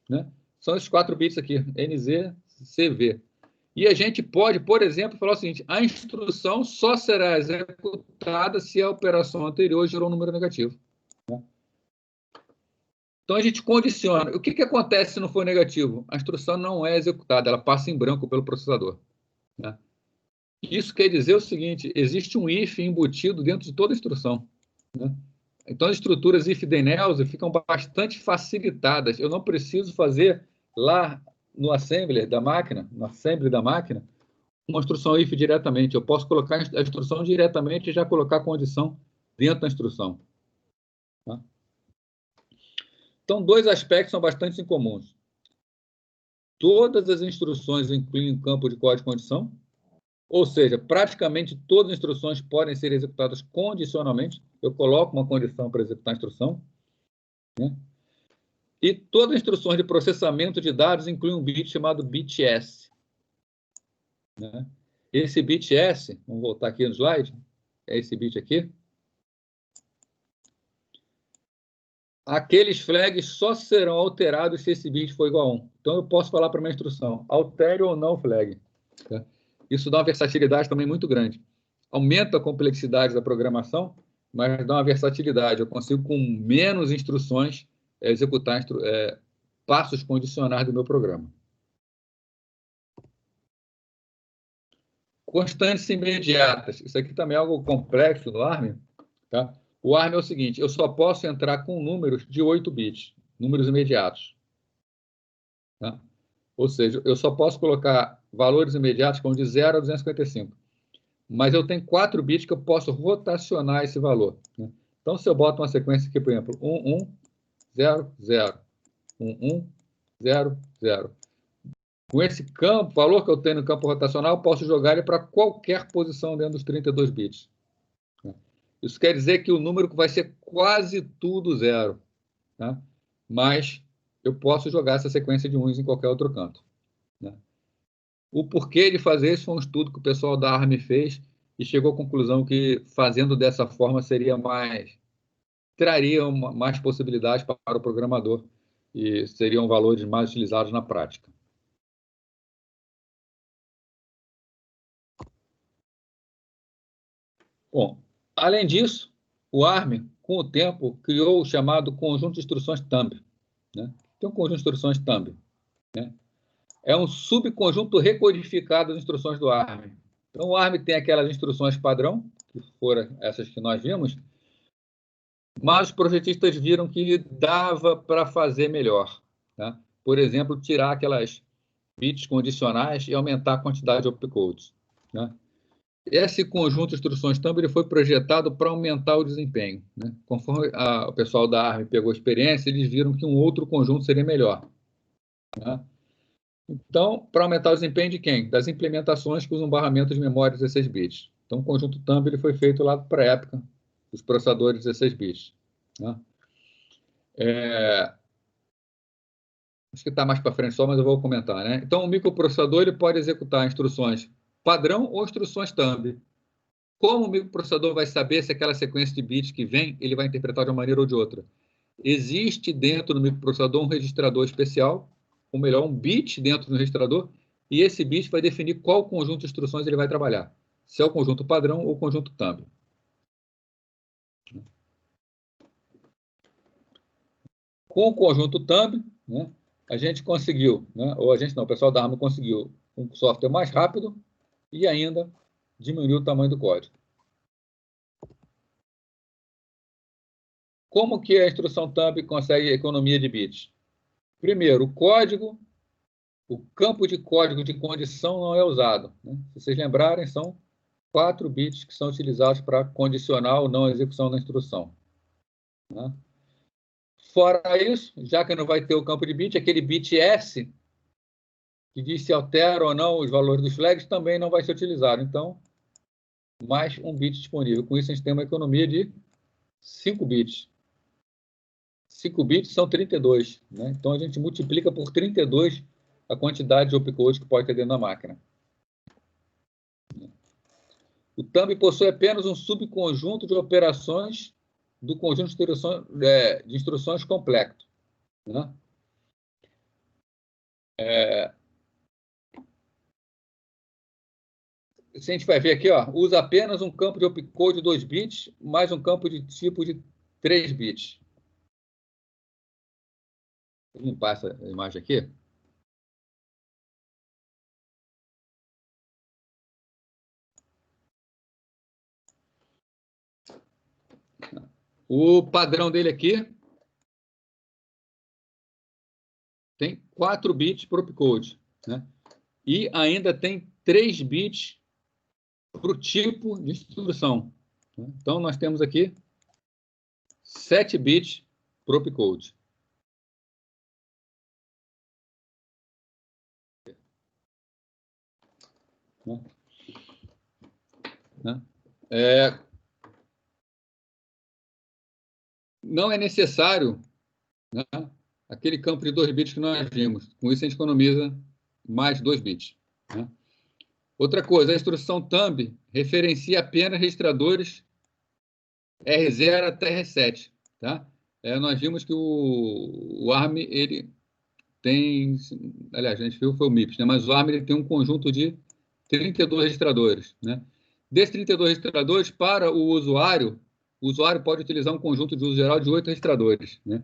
né, são esses 4 bits aqui, NZ, CV. E a gente pode, por exemplo, falar o seguinte: a instrução só será executada se a operação anterior gerou um número negativo, né? Então a gente condiciona. O que acontece se não for negativo? A instrução não é executada, ela passa em branco pelo processador, né? Isso quer dizer o seguinte: existe um if embutido dentro de toda a instrução, né? Então as estruturas if then else ficam bastante facilitadas. Eu não preciso fazer lá no assembly da máquina, uma instrução if diretamente. Eu posso colocar a instrução diretamente e já colocar a condição dentro da instrução, tá? Então, 2 aspectos são bastante incomuns. Todas as instruções incluem um campo de código de condição, ou seja, praticamente todas as instruções podem ser executadas condicionalmente. Eu coloco uma condição para executar a instrução, né? E todas as instruções de processamento de dados incluem um bit chamado bit S, né? Esse bit S, vamos voltar aqui no slide, é esse bit aqui. Aqueles flags só serão alterados se esse bit for igual a 1. Então, eu posso falar para a minha instrução, altere ou não o flag, tá? Isso dá uma versatilidade também muito grande. Aumenta a complexidade da programação, mas dá uma versatilidade. Eu consigo, com menos instruções, executar passos condicionais do meu programa. Constantes imediatas. Isso aqui também é algo complexo no ARM, tá? O ARM é o seguinte: eu só posso entrar com números de 8 bits, números imediatos, tá? Ou seja, eu só posso colocar valores imediatos como de 0 a 255. Mas eu tenho 4 bits que eu posso rotacionar esse valor, né? Então, se eu boto uma sequência aqui, por exemplo, 1, 1, 0, 0, 1, 1, 0, 0. Com esse campo, valor que eu tenho no campo rotacional, eu posso jogar ele para qualquer posição dentro dos 32 bits. Isso quer dizer que o número vai ser quase tudo 0, tá? Mas eu posso jogar essa sequência de 1s em qualquer outro canto, né? O porquê de fazer isso foi um estudo que o pessoal da ARM fez e chegou à conclusão que fazendo dessa forma traria mais possibilidades para o programador e seriam valores mais utilizados na prática. Bom, além disso, o ARM, com o tempo, criou o chamado conjunto de instruções thumb, né? Tem um conjunto de instruções thumb, né? É um subconjunto recodificado das instruções do ARM. Então, o ARM tem aquelas instruções padrão, que foram essas que nós vimos, mas os projetistas viram que dava para fazer melhor, tá? Por exemplo, tirar aquelas bits condicionais e aumentar a quantidade de opcodes, né? Esse conjunto de instruções thumb ele foi projetado para aumentar o desempenho, né? Conforme o pessoal da ARM pegou experiência, eles viram que um outro conjunto seria melhor, né? Então, para aumentar o desempenho de quem? Das implementações que usam barramento de memória 16 bits. Então, o conjunto thumb ele foi feito lá para a época dos processadores 16 bits, né? acho que está mais para frente só, mas eu vou comentar, né? Então, o microprocessador ele pode executar instruções padrão ou instruções thumb. Como o microprocessador vai saber se aquela sequência de bits que vem, ele vai interpretar de uma maneira ou de outra? Existe dentro do microprocessador um registrador especial, ou melhor, um bit dentro do registrador, e esse bit vai definir qual conjunto de instruções ele vai trabalhar, se é o conjunto padrão ou o conjunto thumb. Com o conjunto thumb, né, a gente conseguiu, né, ou a gente não, o pessoal da ARM conseguiu um software mais rápido e ainda diminuiu o tamanho do código. Como que a instrução thumb consegue economia de bits? Primeiro, o campo de código de condição não é usado, né? Se vocês lembrarem, são 4 bits que são utilizados para condicionar ou não a execução da instrução, né? Fora isso, já que não vai ter o campo de bit, aquele bit S, que diz se altera ou não os valores dos flags, também não vai ser utilizado. Então, mais um bit disponível. Com isso, a gente tem uma economia de 5 bits. 5 bits são 32, né? Então, a gente multiplica por 32 a quantidade de opcode que pode ter dentro da máquina. O thumb possui apenas um subconjunto de operações do conjunto de instruções completo, né? Se a gente vai ver aqui, ó, usa apenas um campo de opcode de 2 bits, mais um campo de tipo de 3 bits. Vou limpar essa imagem aqui. O padrão dele aqui tem 4 bits por opcode, né? E ainda tem 3 bits para o tipo de instrução, né? Então, nós temos aqui 7 bits por opcode. Né? Não é necessário, né, aquele campo de 2 bits que nós vimos. Com isso, a gente economiza mais 2 bits. Né? Outra coisa, a instrução thumb referencia apenas registradores R0 até R7. Tá? Nós vimos que o ARM ele tem... Aliás, a gente viu foi o MIPS, né? Mas o ARM ele tem um conjunto de 32 registradores. Né? Desses 32 registradores, para o usuário pode utilizar um conjunto de uso geral de 8 registradores. Né?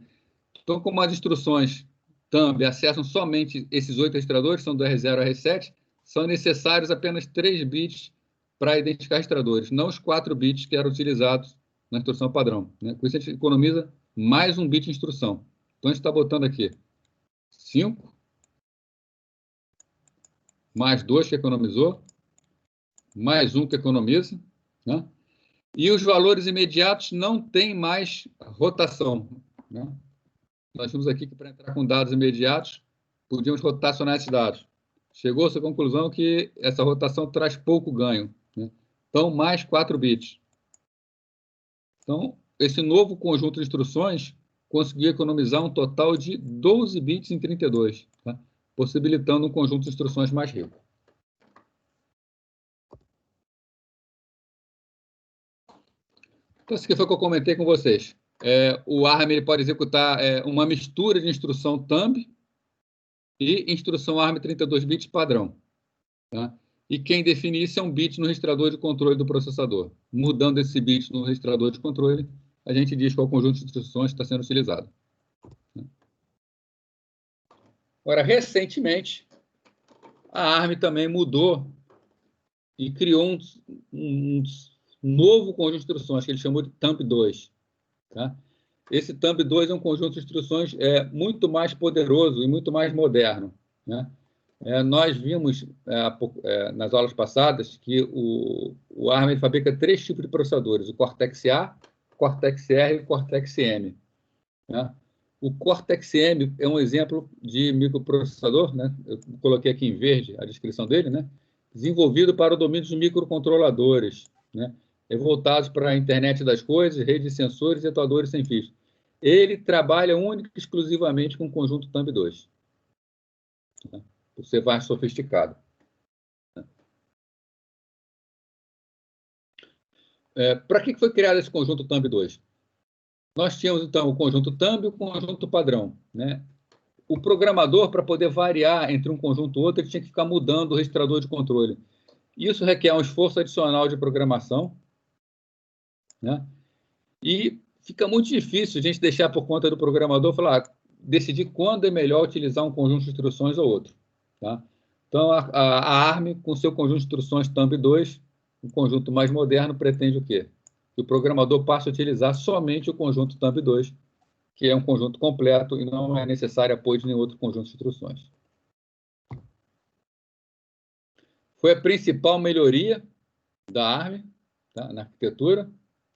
Então, como as instruções thumb acessam somente esses 8 registradores, são do R0 a R7, são necessários apenas 3 bits para identificar registradores, não os 4 bits que eram utilizados na instrução padrão. Né? Com isso, a gente economiza mais um bit de instrução. Então, a gente está botando aqui 5, mais 2 que economizou, mais 1 que economiza, né? E os valores imediatos não têm mais rotação, né? Nós vimos aqui que para entrar com dados imediatos, podíamos rotacionar esses dados. Chegou-se à conclusão que essa rotação traz pouco ganho, né? Então, mais 4 bits. Então, esse novo conjunto de instruções conseguiu economizar um total de 12 bits em 32, tá? Possibilitando um conjunto de instruções mais rico. Então, isso aqui foi o que eu comentei com vocês. O ARM ele pode executar uma mistura de instrução thumb e instrução ARM 32 bits padrão. Tá? E quem define isso é um bit no registrador de controle do processador. Mudando esse bit no registrador de controle, a gente diz qual conjunto de instruções está sendo utilizado. Agora, recentemente, a ARM também mudou e criou um novo conjunto de instruções, que ele chamou de THUMB2. Tá? Esse THUMB2 é um conjunto de instruções muito mais poderoso e muito mais moderno. Né? Nós vimos nas aulas passadas que o ARM ele fabrica 3 tipos de processadores, o Cortex-A, Cortex-R e o Cortex-M. Né? O Cortex-M é um exemplo de microprocessador, né? Eu coloquei aqui em verde a descrição dele, né? Desenvolvido para o domínio dos microcontroladores, né? Voltados para a internet das coisas, rede de sensores e atuadores sem fios. Ele trabalha única e exclusivamente com o conjunto THUMB2. né, por ser mais sofisticado. Para que foi criado esse conjunto thumb2? Nós tínhamos, então, o conjunto thumb e o conjunto padrão, né? O programador, para poder variar entre um conjunto e outro, ele tinha que ficar mudando o registrador de controle. Isso requer um esforço adicional de programação, né? E fica muito difícil a gente deixar por conta do programador falar, decidir quando é melhor utilizar um conjunto de instruções ou outro. Tá? Então, a ARM, com seu conjunto de instruções thumb2, um conjunto mais moderno, pretende o quê? Que o programador passe a utilizar somente o conjunto thumb2, que é um conjunto completo e não é necessário apoio de nenhum outro conjunto de instruções. Foi a principal melhoria da ARM, tá, na arquitetura,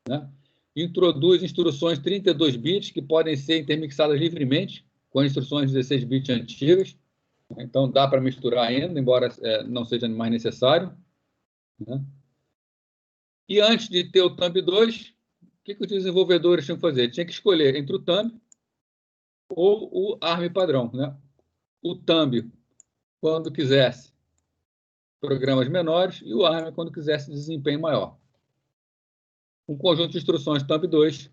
né? Introduz instruções 32 bits que podem ser intermixadas livremente com as instruções 16 bits antigas. Então, dá para misturar ainda, embora não seja mais necessário, né? E antes de ter o thumb2, o que os desenvolvedores tinham que fazer? Tinha que escolher entre o thumb ou o ARM padrão, né? O thumb, quando quisesse programas menores, e o ARM, quando quisesse desempenho maior. Um conjunto de instruções thumb2,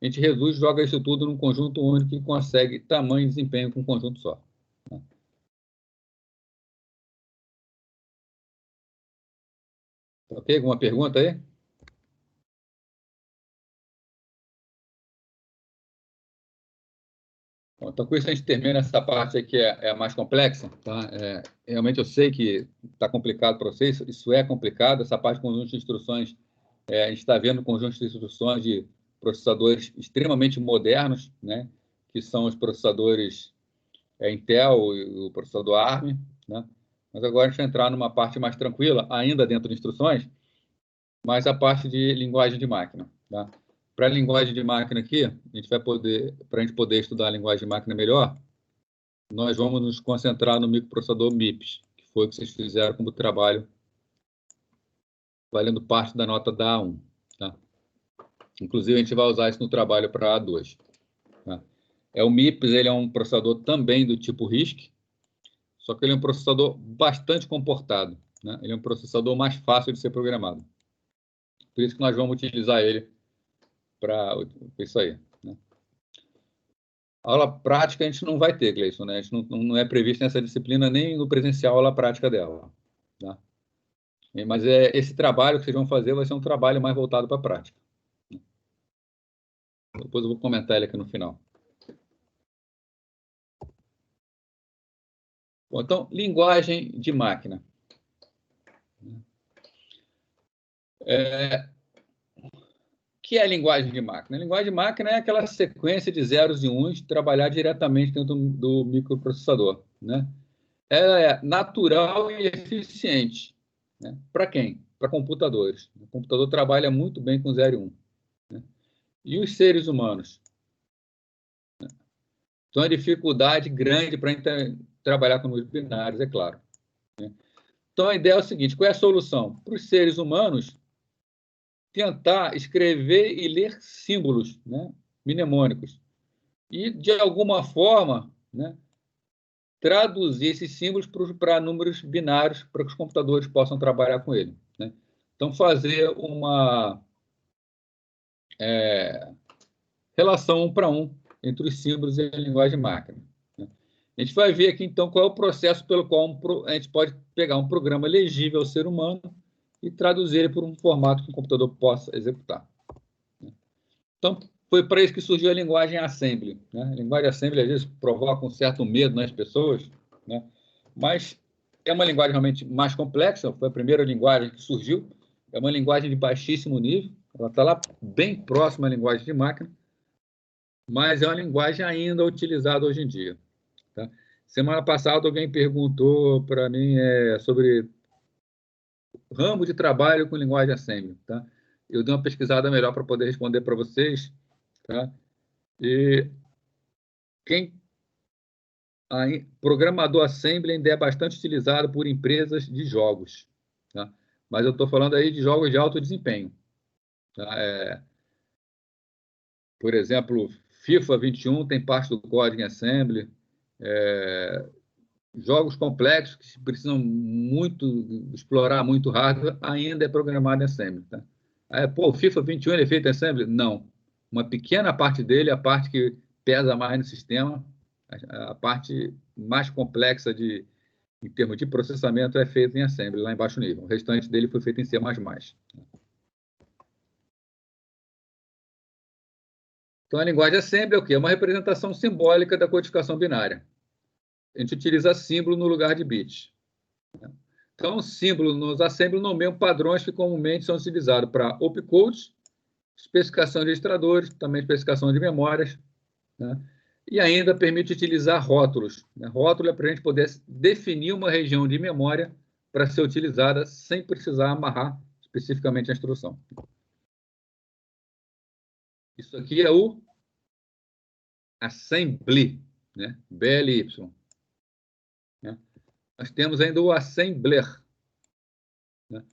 a gente reduz e joga isso tudo num conjunto único que consegue tamanho e desempenho com um conjunto só. Ok? Alguma pergunta aí? Bom, então, com isso, a gente termina essa parte aqui, é a mais complexa. Tá? Realmente, eu sei que está complicado para vocês, isso é complicado, essa parte de conjunto de instruções, a gente está vendo conjuntos de instruções de processadores extremamente modernos, né? Que são os processadores Intel e o processador ARM, né? Mas agora a gente vai entrar numa parte mais tranquila, ainda dentro de instruções, mas a parte de linguagem de máquina. Tá? Para a linguagem de máquina aqui, a gente vai poder, para a gente poder estudar a linguagem de máquina melhor, nós vamos nos concentrar no microprocessador MIPS, que foi o que vocês fizeram como trabalho, valendo parte da nota da A1. Tá? Inclusive, a gente vai usar isso no trabalho para a A2. Tá? O MIPS, ele é um processador também do tipo RISC, só que ele é um processador bastante comportado. Né? Ele é um processador mais fácil de ser programado. Por isso que nós vamos utilizar ele para isso aí. Né? Aula prática a gente não vai ter, Gleison, né? A gente não é previsto nessa disciplina nem no presencial a aula prática dela. Tá? Mas esse trabalho que vocês vão fazer vai ser um trabalho mais voltado para a prática. Depois eu vou comentar ele aqui no final. Bom, então, linguagem de máquina. O que é a linguagem de máquina? A linguagem de máquina é aquela sequência de zeros e uns trabalhar diretamente dentro do microprocessador. Né? Ela é natural e eficiente. Né? Para quem? Para computadores. O computador trabalha muito bem com 0 e 1. Né? E os seres humanos? Então, a dificuldade grande para trabalhar com números binários, é claro. Né? Então, a ideia é o seguinte, qual é a solução? Para os seres humanos, tentar escrever e ler símbolos, né, mnemônicos. E, de alguma forma, né, traduzir esses símbolos para números binários para que os computadores possam trabalhar com ele. Né? Então, fazer uma relação 1 para 1 entre os símbolos e a linguagem máquina. Né? A gente vai ver aqui, então, qual é o processo pelo qual a gente pode pegar um programa legível ao ser humano e traduzir ele por um formato que o computador possa executar. Então, foi para isso que surgiu a linguagem Assembly. Né? A linguagem Assembly, às vezes, provoca um certo medo nas pessoas, né? Mas é uma linguagem realmente mais complexa, foi a primeira linguagem que surgiu, é uma linguagem de baixíssimo nível, ela está lá bem próxima à linguagem de máquina, mas é uma linguagem ainda utilizada hoje em dia. Tá? Semana passada, alguém perguntou para mim sobre ramo de trabalho com linguagem Assembly. Tá? Eu dei uma pesquisada melhor para poder responder para vocês. Tá? E programador Assembly ainda é bastante utilizado por empresas de jogos. Tá? Mas eu estou falando aí de jogos de alto desempenho. Tá? Por exemplo, FIFA 21 tem parte do código em Assembly. jogos complexos que precisam explorar muito hardware, ainda é programado em Assembly. Tá? O FIFA 21 ele é feito em Assembly? Não. Uma pequena parte dele, a parte que pesa mais no sistema, a parte mais complexa em termos de processamento é feita em Assembly, lá em baixo nível. O restante dele foi feito em C++. Então, a linguagem Assembly é o quê? É uma representação simbólica da codificação binária. A gente utiliza símbolo no lugar de bit. Então, símbolo nos Assembly nomeiam padrões que comumente são utilizados para opcodes, especificação de registradores, também especificação de memórias, né? E ainda permite utilizar rótulos. Né? Rótulo é para a gente poder definir uma região de memória para ser utilizada sem precisar amarrar especificamente a instrução. Isso aqui é o assembly, né? BLY. Né? Nós temos ainda o assembler. Né?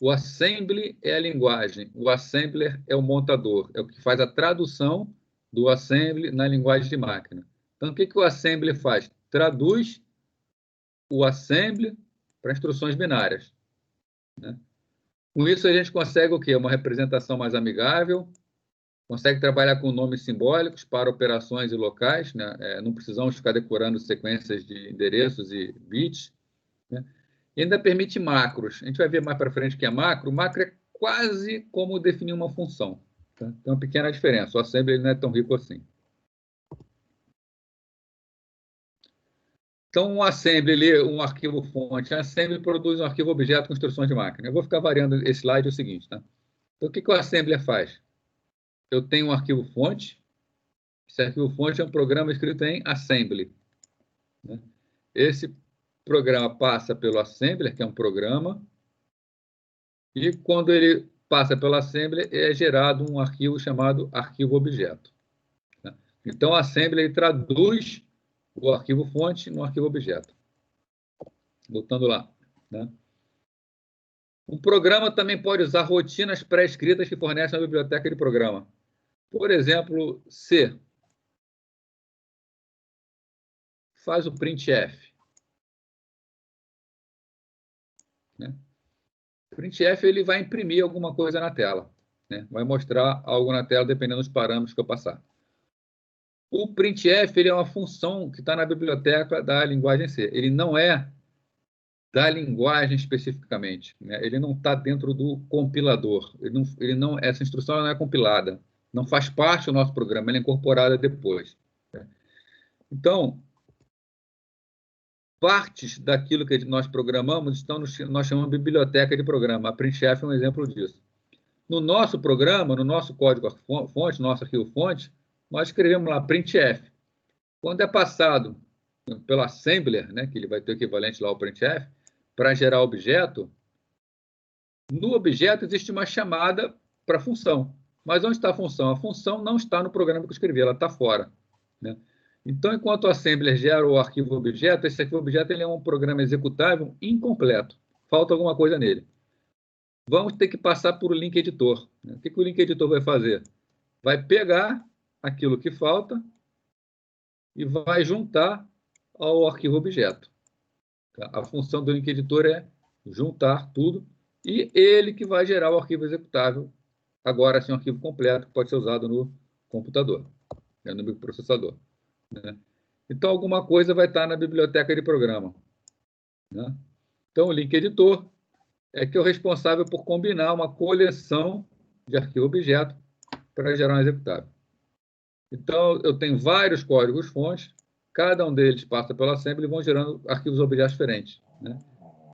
O assembly é a linguagem, o assembler é o montador, é o que faz a tradução do assembly na linguagem de máquina. Então, o que o assembly faz? Traduz o assembly para instruções binárias. Né? Com isso, a gente consegue o quê? Uma representação mais amigável, consegue trabalhar com nomes simbólicos para operações e locais, né? Não precisamos ficar decorando sequências de endereços e bits. Né? E ainda permite macros. A gente vai ver mais para frente o que é macro. Macro é quase como definir uma função. Tá? Tem uma pequena diferença. O assembly não é tão rico assim. Então, um assembly, um arquivo fonte. Um assembly produz um arquivo objeto com instruções de máquina. Eu vou ficar variando esse slide, é o seguinte. Tá? Então, o que o assembly faz? Eu tenho um arquivo fonte. Esse arquivo fonte é um programa escrito em assembly. Né? Esse programa passa pelo assembler, que é um programa, e quando ele passa pelo assembly, é gerado um arquivo chamado arquivo objeto. Né? Então, o assembly traduz o arquivo fonte no arquivo objeto. Voltando lá. Né? Um programa também pode usar rotinas pré-escritas que fornecem a biblioteca de programa. Por exemplo, C. Faz o printf. Né? O printf ele vai imprimir alguma coisa na tela. Né? Vai mostrar algo na tela, dependendo dos parâmetros que eu passar. O printf ele é uma função que está na biblioteca da linguagem C. Ele não é da linguagem especificamente. Né? Ele não está dentro do compilador. Essa instrução não é compilada. Não faz parte do nosso programa, ela é incorporada depois. Né? Então, partes daquilo que nós programamos estão nós chamamos de biblioteca de programa. A printf é um exemplo disso. No nosso programa, no nosso código-fonte, nosso arquivo-fonte, nós escrevemos lá printf. Quando é passado pelo assembler, né, que ele vai ter o equivalente lá ao printf, para gerar objeto, no objeto existe uma chamada para a função. Mas onde está a função? A função não está no programa que eu escrevi, ela está fora. Né? Então, enquanto o assembler gera o arquivo objeto, esse arquivo objeto ele é um programa executável incompleto. Falta alguma coisa nele. Vamos ter que passar por o link editor. O que o link editor vai fazer? Vai pegar aquilo que falta e vai juntar ao arquivo objeto. A função do link editor é juntar tudo e ele que vai gerar o arquivo executável. Agora, sim, um arquivo completo que pode ser usado no computador, no microprocessador. Né? Então, alguma coisa vai estar na biblioteca de programa. Né? Então, o link editor é que é o responsável por combinar uma coleção de arquivo objeto para gerar um executável. Então, eu tenho vários códigos-fontes, cada um deles passa pela assembly e vão gerando arquivos objetos diferentes. Né?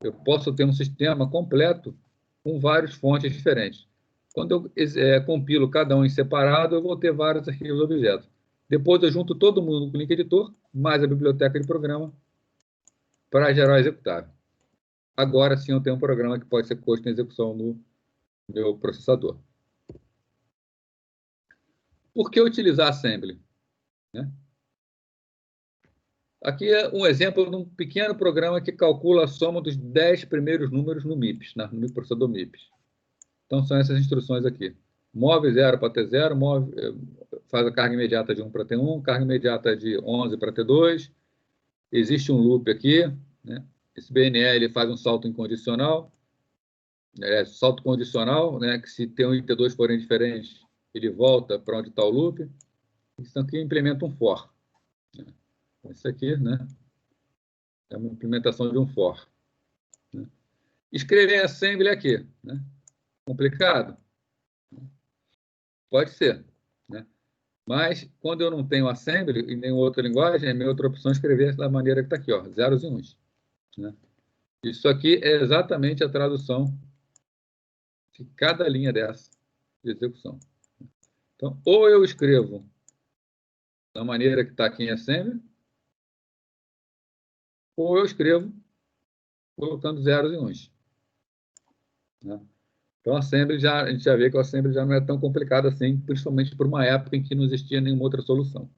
Eu posso ter um sistema completo com várias fontes diferentes. Quando eu compilo cada um em separado, eu vou ter vários arquivos objetos. Depois eu junto todo mundo no link editor, mais a biblioteca de programa, para gerar o executável. Agora sim eu tenho um programa que pode ser posto em execução no meu processador. Por que utilizar Assembly? Né? Aqui é um exemplo de um pequeno programa que calcula a soma dos 10 primeiros números no MIPS, no microprocessador MIPS. Então, são essas instruções aqui. Move 0 para T0, faz a carga imediata de 1 para T1, carga imediata de 11 para T2, existe um loop aqui, né? Esse BNL faz um salto incondicional, salto condicional, né? Que se T1 e T2 forem diferentes, ele volta para onde está o loop. Isso aqui implementa um for. Isso aqui, né? É uma implementação de um for. Né? Escrever assembly aqui, né? Complicado? Pode ser, né? Mas, quando eu não tenho assembly em nenhuma outra linguagem, a minha outra opção é escrever da maneira que está aqui, ó, zeros e uns. Né? Isso aqui é exatamente a tradução de cada linha dessa de execução. Então, ou eu escrevo da maneira que está aqui em assembly, ou eu escrevo colocando zeros e uns. Né? Então, a gente já vê que o assembly já não é tão complicado assim, principalmente por uma época em que não existia nenhuma outra solução.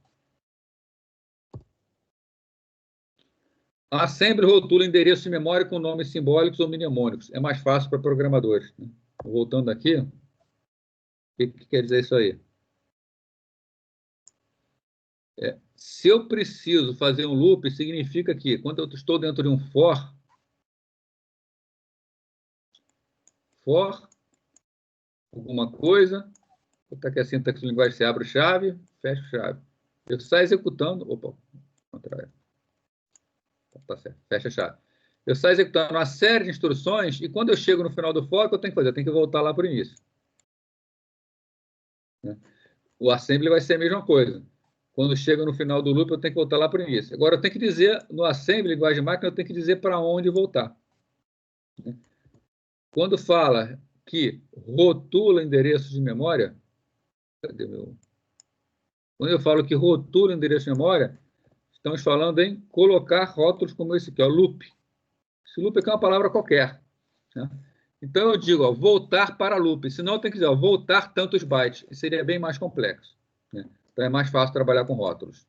A assembly rotula endereço de memória com nomes simbólicos ou mnemônicos. É mais fácil para programadores. Né? Voltando aqui, o que quer dizer isso aí? Se eu preciso fazer um loop, significa que, quando eu estou dentro de um for alguma coisa, vou botar aqui a sintaxe de linguagem, você abre chave, fecha chave. Eu saio executando, opa, contrário. Tá certo, fecha a chave. Eu saio executando uma série de instruções e quando eu chego no final do for, o que eu tenho que fazer? Eu tenho que voltar lá para o início. Né? O assembly vai ser a mesma coisa. Quando chega no final do loop, eu tenho que voltar lá para o início. Agora, eu tenho que dizer, no assembly, linguagem de máquina, eu tenho que dizer para onde voltar. Quando fala que rotula endereço de memória, cadê meu? Quando eu falo que rotula endereço de memória, estamos falando em colocar rótulos como esse aqui, ó, loop. Esse loop aqui é uma palavra qualquer. Né? Então, eu digo, ó, voltar para loop. Senão, eu tenho que dizer, ó, voltar tantos bytes. Isso seria bem mais complexo. Né? Então, é mais fácil trabalhar com rótulos.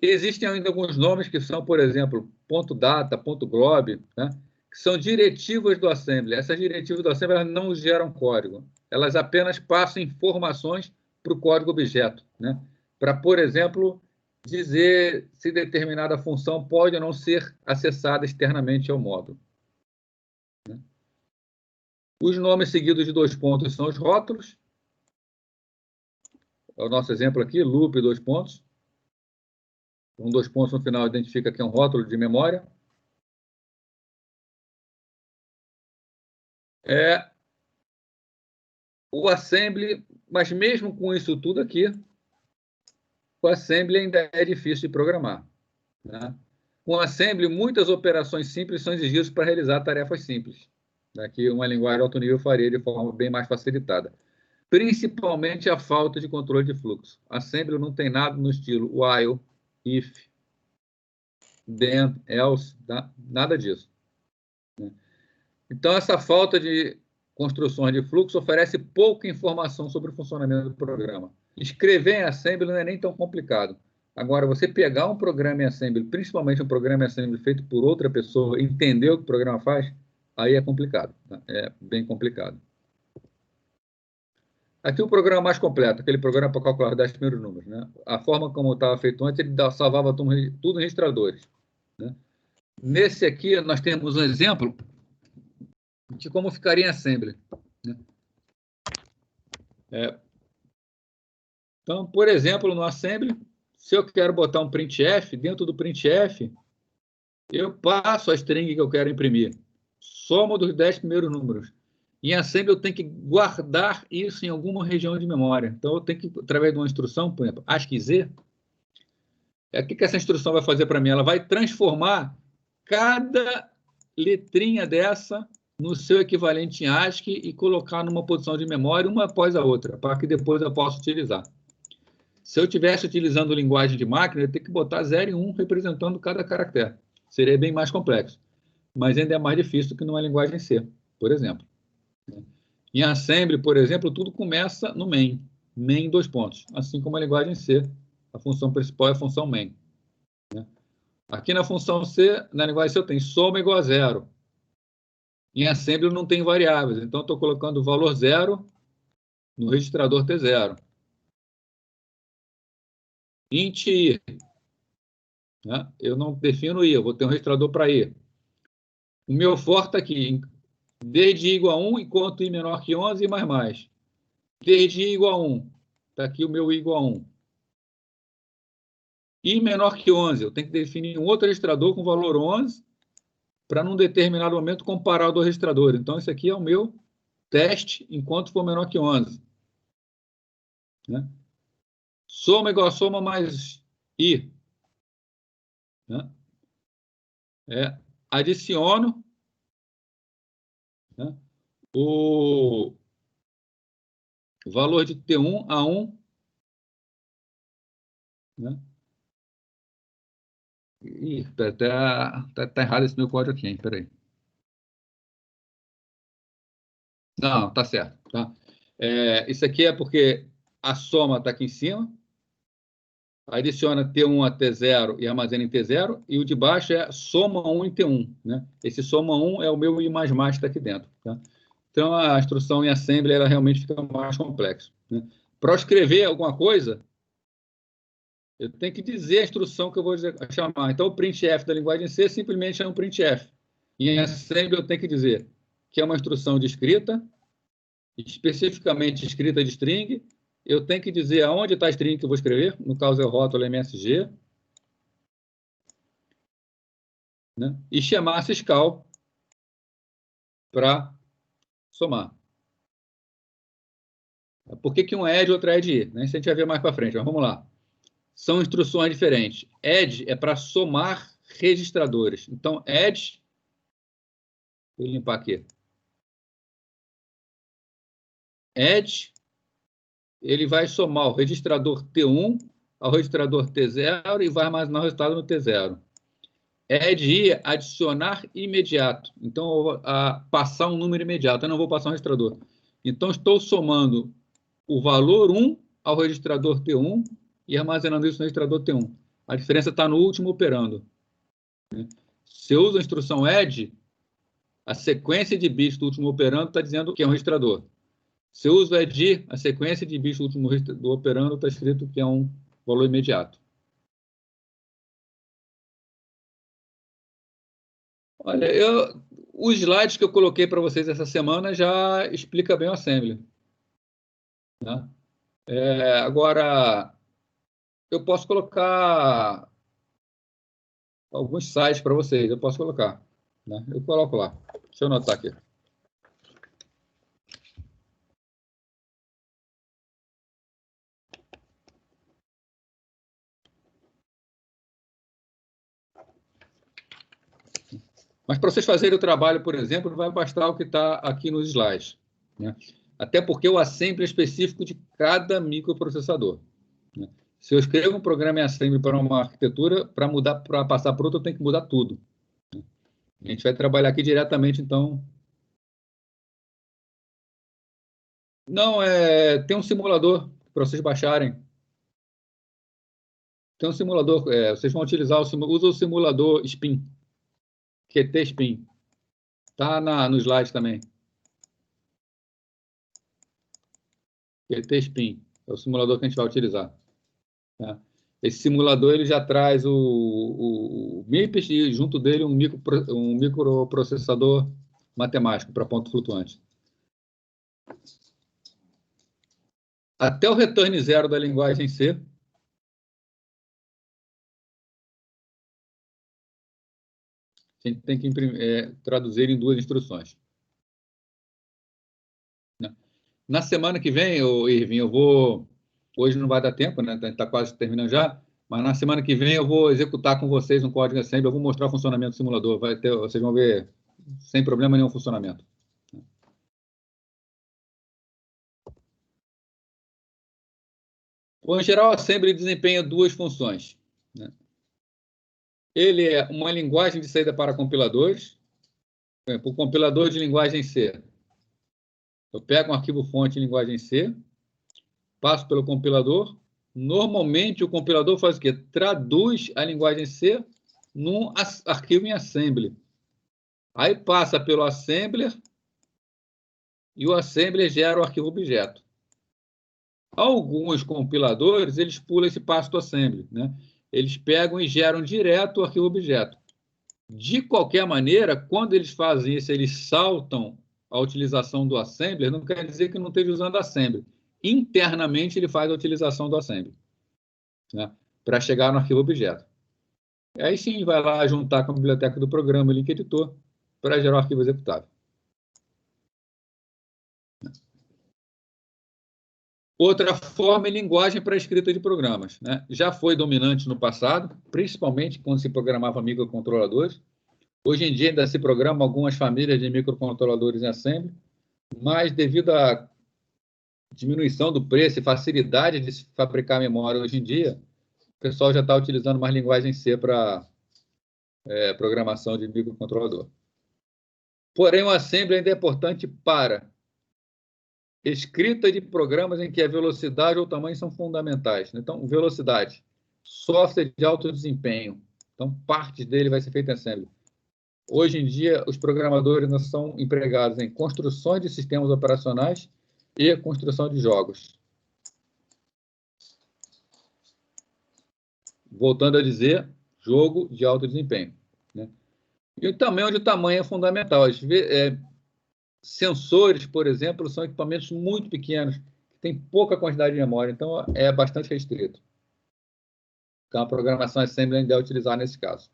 Existem ainda alguns nomes que são, por exemplo, .data, .glob, né? Que são diretivas do assembly. Essas diretivas do assembly elas não geram código. Elas apenas passam informações para o código objeto. Né? Para, por exemplo, dizer se determinada função pode ou não ser acessada externamente ao módulo. Né? Os nomes seguidos de dois pontos são os rótulos. É o nosso exemplo aqui, loop, dois pontos. Com dois pontos no final identifica que é um rótulo de memória. O assembly, mas mesmo com isso tudo aqui, o assembly ainda é difícil de programar. Né? Com o assembly, muitas operações simples são exigidas para realizar tarefas simples. Que uma linguagem de alto nível faria de forma bem mais facilitada. Principalmente a falta de controle de fluxo. Assembly não tem nada no estilo while, if, then, else, nada disso. Então, essa falta de construções de fluxo oferece pouca informação sobre o funcionamento do programa. Escrever em Assembly não é nem tão complicado. Agora, você pegar um programa em Assembly, principalmente um programa em Assembly feito por outra pessoa, entender o que o programa faz, aí é complicado. Tá? É bem complicado. Aqui o programa mais completo, aquele programa para calcular os 10 primeiros números. Né? A forma como estava feito antes, ele salvava tudo em registradores. Né? Nesse aqui, nós temos um exemplo de como ficaria em Assembly. Né? Então, por exemplo, no Assembly, se eu quero botar um printf, dentro do printf, eu passo a string que eu quero imprimir. Soma dos 10 primeiros números. Em Assembly, eu tenho que guardar isso em alguma região de memória. Então, eu tenho que, através de uma instrução, por exemplo, ASCII-Z, o que essa instrução vai fazer para mim? Ela vai transformar cada letrinha dessa no seu equivalente em ASCII e colocar numa posição de memória, uma após a outra, para que depois eu possa utilizar. Se eu estivesse utilizando linguagem de máquina, eu ia ter que botar 0 e 1 representando cada caractere. Seria bem mais complexo. Mas ainda é mais difícil do que numa linguagem C, por exemplo. Em Assembly, por exemplo, tudo começa no main. Main, dois pontos. Assim como a linguagem C, a função principal é a função main. Aqui na função C, na linguagem C, eu tenho soma igual a 0. Em Assembly eu não tenho variáveis, então eu estou colocando o valor 0 no registrador T0. Int i. né? Eu não defino I, eu vou ter um registrador para I. O meu for está aqui, desde I igual a 1, enquanto I menor que 11, mais. Desde I igual a 1, está aqui o meu I igual a 1. I menor que 11, eu tenho que definir um outro registrador com valor 11 para, num determinado momento, comparar o do registrador. Então, esse aqui é o meu teste enquanto for menor que 11. Né? Soma igual a soma mais I. Né? Adiciono, né, o valor de T1 a 1. Né? Ih, tá errado esse meu código aqui, hein? Peraí. Não, tá certo. Tá? Isso aqui é porque a soma está aqui em cima, adiciona T1 a T0 e armazena em T0, e o de baixo é soma 1 em T1. Né? Esse soma 1 é o meu I++ que está aqui dentro. Tá? Então, a instrução em assembly ela realmente fica mais complexa. Né? Para escrever alguma coisa, eu tenho que dizer a instrução que eu vou chamar. Então, o printf da linguagem C simplesmente é um printf. Em assembly, eu tenho que dizer que é uma instrução de escrita, especificamente escrita de string. Eu tenho que dizer aonde está a string que eu vou escrever. No caso, é o rótulo MSG. Né? E chamar syscall para somar. Por que um é add e outro é add? Né? Isso a gente vai ver mais para frente, mas vamos lá. São instruções diferentes. Add é para somar registradores. Então, add, vou limpar aqui. Add, ele vai somar o registrador T1 ao registrador T0 e vai armazenar o resultado no T0. Add, adicionar imediato. Então, eu vou passar um número imediato. Eu não vou passar um registrador. Então, estou somando o valor 1 ao registrador T1 e armazenando isso no registrador T1. A diferença está no último operando. Se eu uso a instrução add, a sequência de bits do último operando está dizendo que é um registrador. Se eu uso add, a sequência de bits do último do operando está escrito que é um valor imediato. Olha, os slides que eu coloquei para vocês essa semana já explica bem o assembly. Né? Agora, eu posso colocar alguns sites para vocês, eu posso colocar. Né? Eu coloco lá. Deixa eu anotar aqui. Mas para vocês fazerem o trabalho, por exemplo, não vai bastar o que está aqui nos slides. Né? Até porque o assembly é específico de cada microprocessador. Né? Se eu escrevo um programa em assembly para uma arquitetura, para passar para outra, eu tenho que mudar tudo. Né? A gente vai trabalhar aqui diretamente, então. Não, tem um simulador para vocês baixarem. Tem um simulador, vocês vão utilizar usa o simulador Spin, QT Spin. Está no slide também. QT Spin é o simulador que a gente vai utilizar. Tá? Esse simulador ele já traz o MIPS e junto dele um microprocessador matemático para ponto flutuante. Até o return zero da linguagem C, a gente tem que traduzir em duas instruções. Né? Na semana que vem, Irving, eu vou... Hoje não vai dar tempo, né? Está quase terminando já, mas na semana que vem eu vou executar com vocês um código assembly, eu vou mostrar o funcionamento do simulador. Vocês vão ver sem problema nenhum o funcionamento. Bom, em geral, o assembly desempenha duas funções. Né? Ele é uma linguagem de saída para compiladores. Por exemplo, o compilador de linguagem C. Eu pego um arquivo-fonte em linguagem C, passo pelo compilador. Normalmente, o compilador faz o quê? Traduz a linguagem C num arquivo em assembly. Aí passa pelo assembler e o assembler gera o arquivo objeto. Alguns compiladores, eles pulam esse passo do assembly. Né? eles pegam e geram direto o arquivo objeto. De qualquer maneira, quando eles fazem isso, eles saltam a utilização do assembler, não quer dizer que não esteja usando assembly. Internamente, ele faz a utilização do assembly, né, para chegar no arquivo objeto. Aí sim, vai lá juntar com a biblioteca do programa, link editor, para gerar o arquivo executável. Outra forma é linguagem para escrita de programas, né? Já foi dominante no passado, principalmente quando se programava microcontroladores. Hoje em dia ainda se programa algumas famílias de microcontroladores em assembly, mas devido à diminuição do preço e facilidade de se fabricar memória hoje em dia, o pessoal já está utilizando mais linguagem C para programação de microcontrolador. Porém, o assembly ainda é importante para escrita de programas em que a velocidade ou o tamanho são fundamentais. Então, velocidade, software de alto desempenho. Então, parte dele vai ser feita em assembly. Hoje em dia, os programadores não são empregados em construções de sistemas operacionais e construção de jogos. Voltando a dizer, jogo de alto desempenho, né? E também onde o tamanho é fundamental. Sensores, por exemplo, são equipamentos muito pequenos, que têm pouca quantidade de memória, então é bastante restrito. Então, a programação assembly ainda é utilizada nesse caso.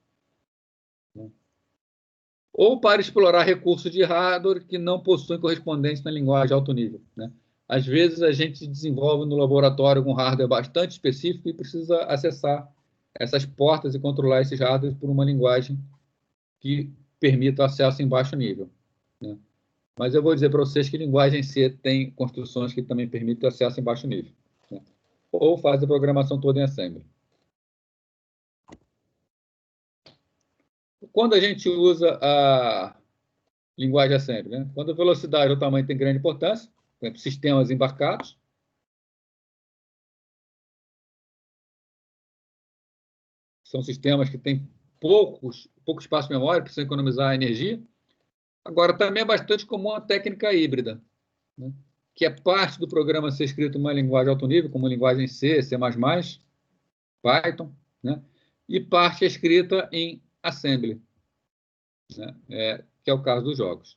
Ou para explorar recursos de hardware que não possuem correspondentes na linguagem de alto nível, né? Às vezes, a gente desenvolve no laboratório um hardware bastante específico e precisa acessar essas portas e controlar esses hardwares por uma linguagem que permita acesso em baixo nível, né? Mas eu vou dizer para vocês que linguagem C tem construções que também permitem acesso em baixo nível, né? Ou faz a programação toda em assembly. Quando a gente usa a linguagem assembly, né? Quando a velocidade ou tamanho tem grande importância, por exemplo, sistemas embarcados, são sistemas que têm pouco espaço de memória, precisam economizar energia. Agora, também é bastante comum a técnica híbrida, né, que é parte do programa ser escrito em uma linguagem alto nível, como linguagem C, C++, Python, né, e parte é escrita em assembly, né, que é o caso dos jogos.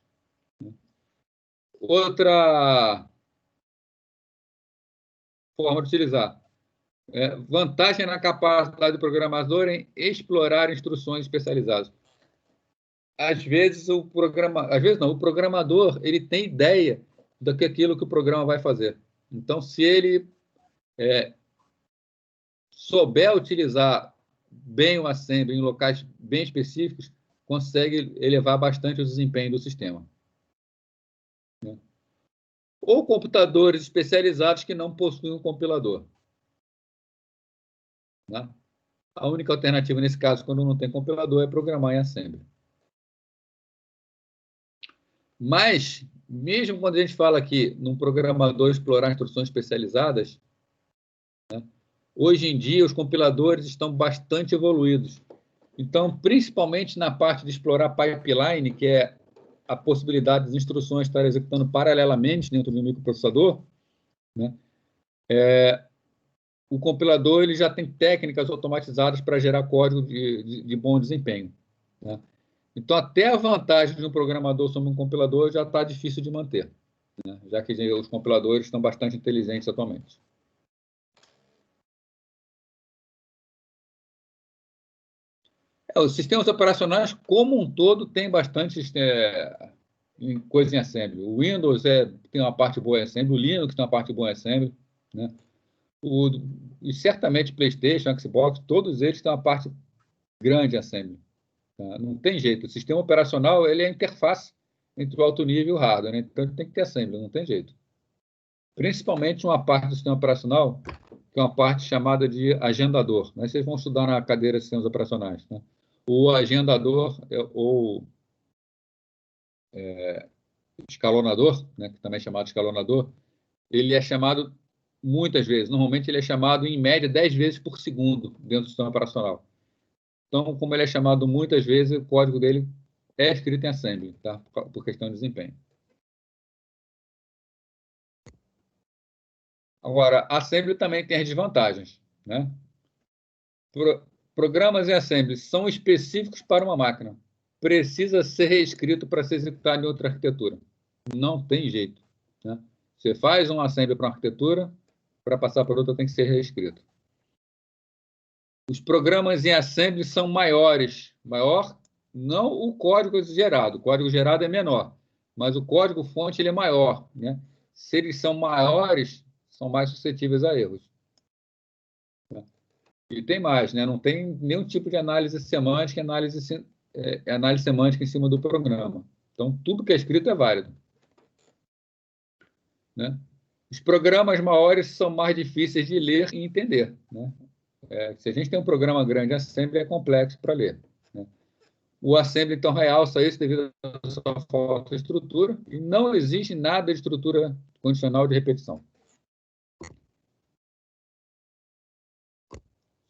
Outra forma de utilizar. Vantagem na capacidade do programador em explorar instruções especializadas. Às vezes o programador ele tem ideia daquilo que o programa vai fazer. Então, se ele souber utilizar bem o assembly em locais bem específicos, consegue elevar bastante o desempenho do sistema. Ou computadores especializados que não possuem um compilador, né? A única alternativa nesse caso, quando não tem compilador, é programar em assembly. Mas, mesmo quando a gente fala aqui num programador explorar instruções especializadas, né, hoje em dia os compiladores estão bastante evoluídos. Então, principalmente na parte de explorar pipeline, que é a possibilidade das instruções estarem executando paralelamente dentro do microprocessador, né, o compilador ele já tem técnicas automatizadas para gerar código de bom desempenho, né? Então, até a vantagem de um programador sobre um compilador já está difícil de manter, né, já que os compiladores estão bastante inteligentes atualmente. Os sistemas operacionais, como um todo, têm bastante coisa em assembly. O Windows tem uma parte boa em assembly, o Linux tem uma parte boa em assembly, né? E certamente PlayStation, Xbox, todos eles têm uma parte grande em assembly, tá? Não tem jeito. O sistema operacional ele é a interface entre o alto nível e o hardware, né? Então ele tem que ter assembly, não tem jeito. Principalmente uma parte do sistema operacional, que é uma parte chamada de agendador, né? Vocês vão estudar na cadeira de sistemas operacionais, né? O agendador ou escalonador, né, que também é chamado de escalonador, ele é chamado muitas vezes, normalmente ele é chamado em média 10 vezes por segundo dentro do sistema operacional. Então, como ele é chamado muitas vezes, o código dele é escrito em assembly, tá? Por questão de desempenho. Agora, a assembly também tem as desvantagens, né? Programas em assembly são específicos para uma máquina. Precisa ser reescrito para ser executado em outra arquitetura. Não tem jeito, né? Você faz um assembly para uma arquitetura, para passar para outra tem que ser reescrito. Os programas em assembly são maiores. Maior, não o código gerado. O código gerado é menor, mas o código-fonte ele é maior, né? Se eles são maiores, são mais suscetíveis a erros. E tem mais, né? Não tem nenhum tipo de análise semântica, análise semântica em cima do programa. Então, tudo que é escrito é válido, né? Os programas maiores são mais difíceis de ler e entender, né? Se a gente tem um programa grande, assembly é complexo para ler, né? O assembly, então, realça isso devido à sua falta de estrutura e não existe nada de estrutura condicional de repetição.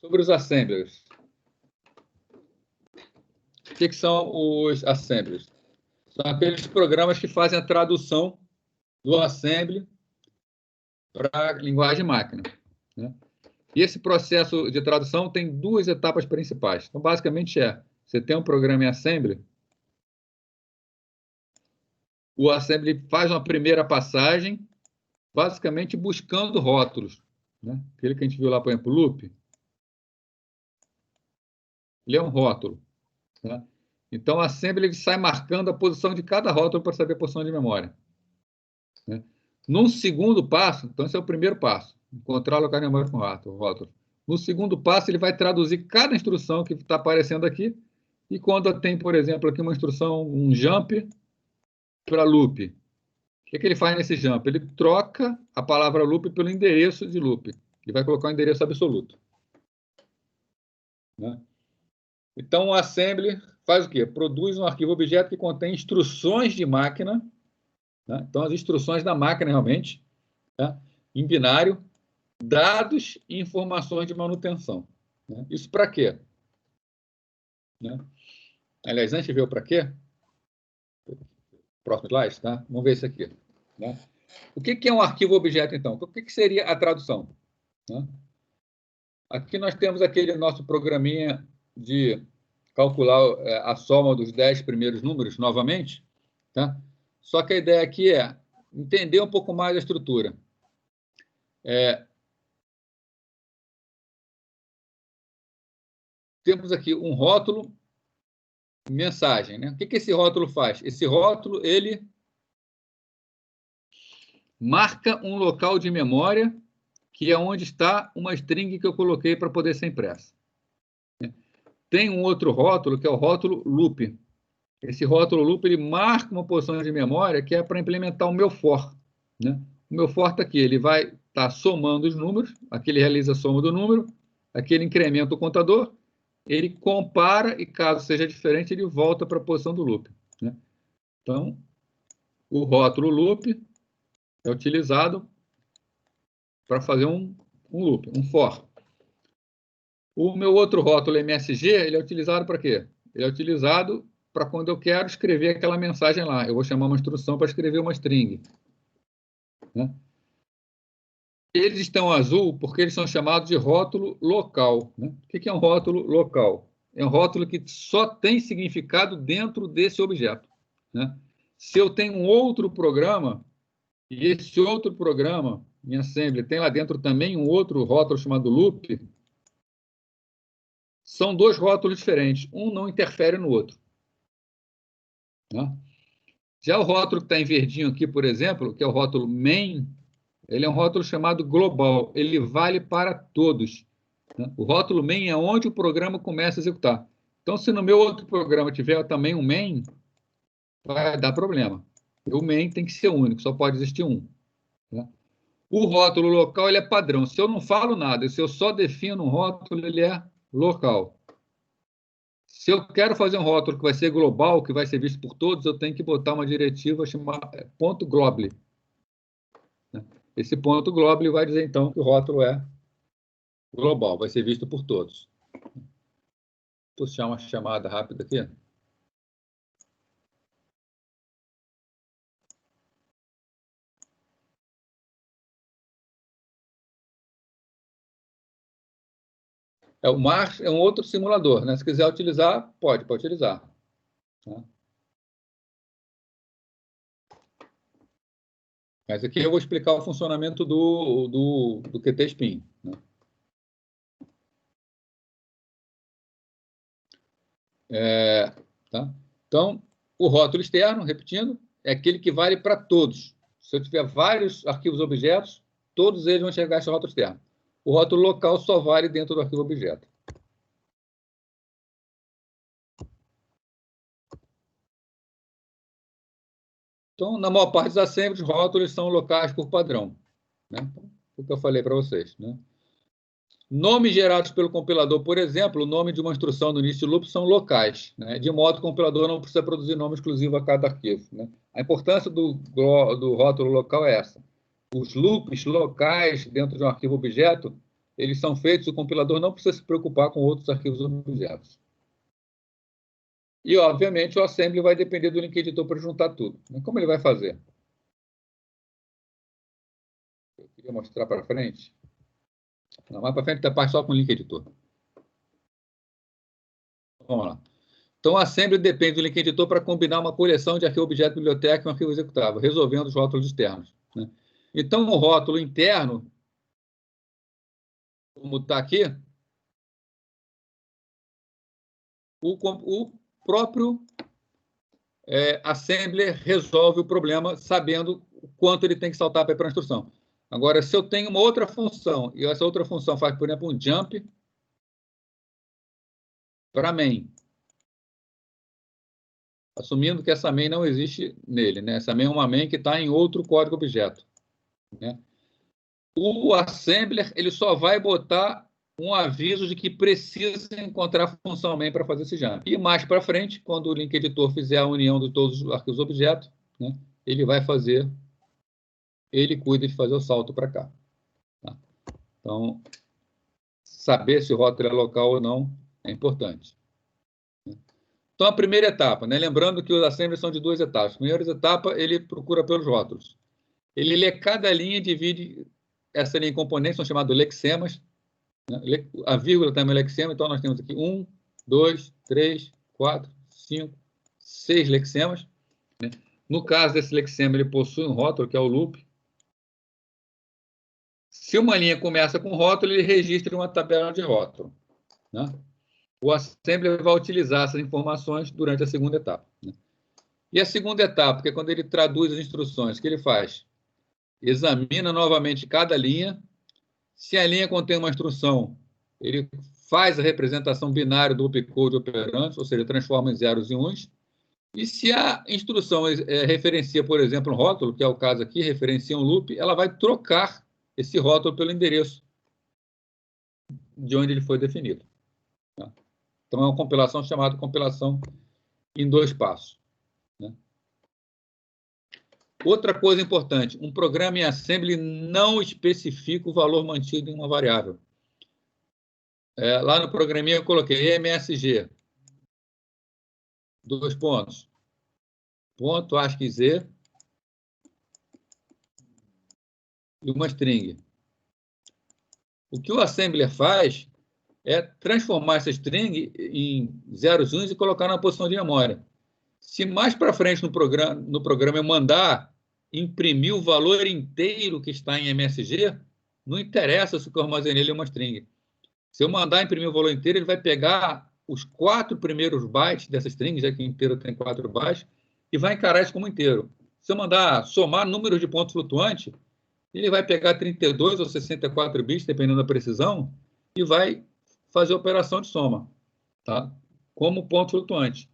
Sobre os assemblers. O que são os assemblers? São aqueles programas que fazem a tradução do assembly para a linguagem máquina, né? E esse processo de tradução tem duas etapas principais. Então, basicamente você tem um programa em assembly, o assembly faz uma primeira passagem, basicamente buscando rótulos, né? Aquele que a gente viu lá, por exemplo, loop, ele é um rótulo, né? Então, o assembly ele sai marcando a posição de cada rótulo para saber a posição de memória, né? Num segundo passo, então esse é o primeiro passo, encontrar o local de memória com rótulo. No segundo passo, ele vai traduzir cada instrução que está aparecendo aqui, e quando tem, por exemplo, aqui uma instrução, um jump para loop, o que ele faz nesse jump? Ele troca a palavra loop pelo endereço de loop. Ele vai colocar o endereço absoluto, né? Então, o assembly faz o quê? Produz um arquivo objeto que contém instruções de máquina, né? Então, as instruções da máquina, realmente, tá? Em binário, dados e informações de manutenção, né? Isso para quê? Né? Aliás, antes de ver o para quê, próximo slide, tá? Vamos ver isso aqui, né? O que é um arquivo objeto, então? O que seria a tradução, né? Aqui nós temos aquele nosso programinha de calcular a soma dos 10 primeiros números novamente, tá? Só que a ideia aqui é entender um pouco mais a estrutura. Temos aqui um rótulo, mensagem, né? O que esse rótulo faz? Esse rótulo, ele marca um local de memória que é onde está uma string que eu coloquei para poder ser impressa. Tem um outro rótulo, que é o rótulo loop. Esse rótulo loop ele marca uma posição de memória que é para implementar o meu for, né? O meu for está aqui, ele vai estar somando os números, aqui ele realiza a soma do número, aqui ele incrementa o contador, ele compara e, caso seja diferente, ele volta para a posição do loop, né? Então, o rótulo loop é utilizado para fazer um loop, um for. O meu outro rótulo MSG, ele é utilizado para quê? Ele é utilizado para quando eu quero escrever aquela mensagem lá. Eu vou chamar uma instrução para escrever uma string, né? Eles estão azul porque eles são chamados de rótulo local, né? O que é um rótulo local? É um rótulo que só tem significado dentro desse objeto, né? Se eu tenho um outro programa, e esse outro programa, em assembly, tem lá dentro também um outro rótulo chamado loop, são dois rótulos diferentes. Um não interfere no outro, né? Já o rótulo que está em verdinho aqui, por exemplo, que é o rótulo main, ele é um rótulo chamado global. Ele vale para todos, né? O rótulo main é onde o programa começa a executar. Então, se no meu outro programa tiver também um main, vai dar problema. O main tem que ser único, só pode existir um, né? O rótulo local ele é padrão. Se eu não falo nada, se eu só defino um rótulo, ele é local. Se eu quero fazer um rótulo que vai ser global, que vai ser visto por todos, eu tenho que botar uma diretiva chamada ponto .global, né? Esse ponto .global vai dizer, então, que o rótulo é global, vai ser visto por todos. Vou puxar uma chamada rápida aqui. O Mars é um outro simulador, né? Se quiser utilizar, pode utilizar. Tá? Mas aqui eu vou explicar o funcionamento do Qt Spin. Né? Tá? Então, o rótulo externo, repetindo, é aquele que vale para todos. Se eu tiver vários arquivos objetos, todos eles vão enxergar esse rótulo externo. O rótulo local só vale dentro do arquivo objeto. Então, na maior parte dos assemblies, rótulos são locais por padrão. Né? O que eu falei para vocês. Né? Nomes gerados pelo compilador, por exemplo, o nome de uma instrução do início de loop são locais, né? De modo que o compilador não precisa produzir nome exclusivo a cada arquivo. Né? A importância do rótulo local é essa. Os loops locais dentro de um arquivo objeto, eles são feitos, o compilador não precisa se preocupar com outros arquivos objetos. E, obviamente, o assembly vai depender do link editor para juntar tudo. Como ele vai fazer? Eu queria mostrar para frente. Não, mais para frente da parte só com o link editor. Vamos lá. Então, o assembly depende do link editor para combinar uma coleção de arquivo objeto biblioteca e um arquivo executável, resolvendo os rótulos externos. Né? Então, o rótulo interno, como está aqui, o próprio assembler resolve o problema sabendo o quanto ele tem que saltar para a instrução. Agora, se eu tenho uma outra função, e essa outra função faz, por exemplo, um jump para main, assumindo que essa main não existe nele, né? Essa main é uma main que está em outro código objeto. Né? O assembler ele só vai botar um aviso de que precisa encontrar a função main para fazer esse jump. E mais para frente, quando o link editor fizer a união de todos os arquivos objeto, né, ele vai fazer, ele cuida de fazer o salto para cá. Tá? Então, saber se o rótulo é local ou não é importante. Então, a primeira etapa, né, lembrando que os assemblers são de duas etapas. A primeira etapa, ele procura pelos rótulos. Ele lê cada linha e divide essa linha em componentes, são chamados lexemas. Né? A vírgula também é lexema, então nós temos aqui 1, 2, 3, 4, 5, 6 lexemas. Né? No caso desse lexema, ele possui um rótulo, que é o loop. Se uma linha começa com rótulo, ele registra uma tabela de rótulo. Né? O assembler vai utilizar essas informações durante a segunda etapa. Né? E a segunda etapa, que é quando ele traduz as instruções, o que ele faz? Examina novamente cada linha. Se a linha contém uma instrução, ele faz a representação binária do opcode operante, ou seja, transforma em zeros e uns. E se a instrução referencia, por exemplo, um rótulo, que é o caso aqui, referencia um loop, ela vai trocar esse rótulo pelo endereço de onde ele foi definido. Tá? Então, é uma compilação chamada compilação em 2 passos. Né? Outra coisa importante, um programa em assembly não especifica o valor mantido em uma variável. Lá no programinha eu coloquei MSG, 2 pontos, ponto ASCII Z e uma string. O que o assembler faz é transformar essa string em zeros e uns e colocar na posição de memória. Se mais para frente no programa eu mandar imprimir o valor inteiro que está em MSG, não interessa se o que eu armazenei é uma string. Se eu mandar imprimir o valor inteiro, ele vai pegar os 4 primeiros bytes dessa string, já que inteiro tem 4 bytes, e vai encarar isso como inteiro. Se eu mandar somar números de pontos flutuantes, ele vai pegar 32 ou 64 bits, dependendo da precisão, e vai fazer a operação de soma, tá? Como ponto flutuante.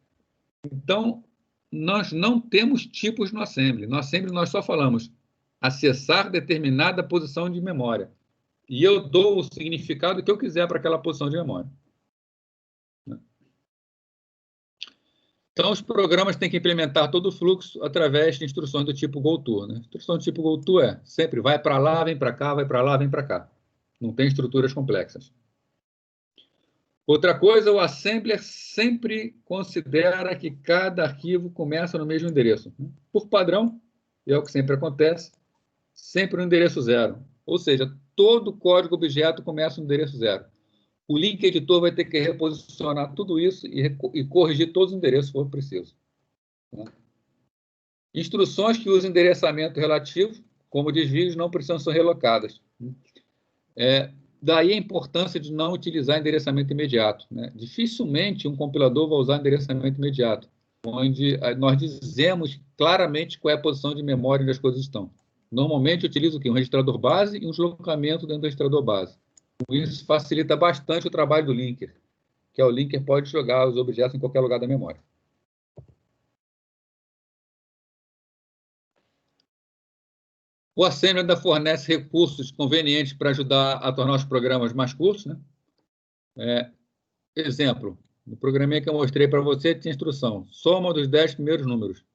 Então, nós não temos tipos no assembly. No assembly, nós só falamos acessar determinada posição de memória. E eu dou o significado que eu quiser para aquela posição de memória. Então, os programas têm que implementar todo o fluxo através de instruções do tipo goto. Né? Instrução do tipo goto é sempre vai para lá, vem para cá, vai para lá, vem para cá. Não tem estruturas complexas. Outra coisa, o assembler sempre considera que cada arquivo começa no mesmo endereço. Por padrão, é o que sempre acontece, sempre no endereço 0. Ou seja, todo código objeto começa no endereço 0. O link editor vai ter que reposicionar tudo isso e corrigir todos os endereços, se for preciso. Né? Instruções que usam endereçamento relativo, como desvios, não precisam ser relocadas. Daí a importância de não utilizar endereçamento imediato. Né? Dificilmente um compilador vai usar endereçamento imediato, onde nós dizemos claramente qual é a posição de memória onde as coisas estão. Normalmente utiliza o quê? Um registrador base e um deslocamento dentro do registrador base. Isso facilita bastante o trabalho do linker, que é o linker pode jogar os objetos em qualquer lugar da memória. O Assembly ainda fornece recursos convenientes para ajudar a tornar os programas mais curtos. Né? Exemplo, no programinha que eu mostrei para você, tinha instrução, soma dos 10 primeiros números.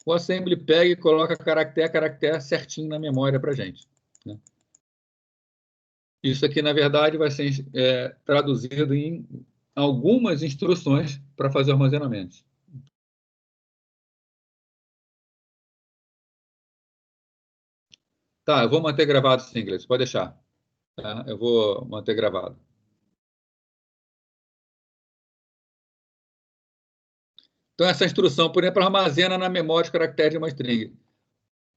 O Assembly pega e coloca caractere a caractere certinho na memória para a gente. Né? Isso aqui, na verdade, vai ser traduzido em algumas instruções para fazer armazenamento. Tá, eu vou manter gravado esse inglês, pode deixar. Tá? Eu vou manter gravado. Então, essa instrução, por exemplo, armazena na memória os caracteres de uma string.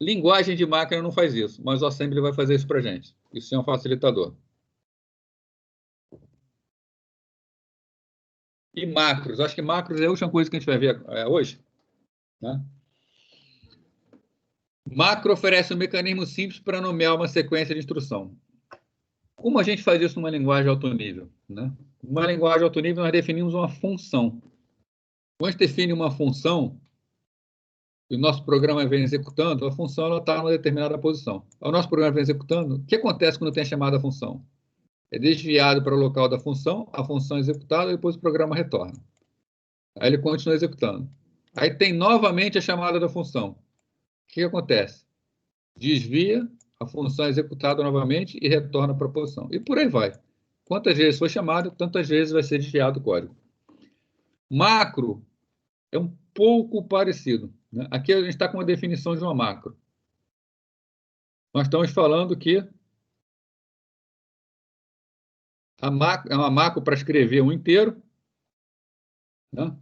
Linguagem de máquina não faz isso, mas o Assembly vai fazer isso para a gente. Isso é um facilitador. E macros. Acho que macros é a última coisa que a gente vai ver hoje. Né? Macro oferece um mecanismo simples para nomear uma sequência de instrução. Como a gente faz isso numa linguagem alto nível? Né? Numa linguagem alto nível, nós definimos uma função. Quando a gente define uma função, e o nosso programa vem executando, a função está numa determinada posição. O nosso programa vem executando, o que acontece quando tem a chamada função? É desviado para o local da função, a função é executada, e depois o programa retorna. Aí ele continua executando. Aí tem novamente a chamada da função. O que acontece? Desvia, a função é executada novamente e retorna para a posição. E por aí vai. Quantas vezes foi chamado, tantas vezes vai ser desviado o código. Macro é um pouco parecido. Né? Aqui a gente está com uma definição de uma macro. Nós estamos falando que é uma macro para escrever um inteiro. Né?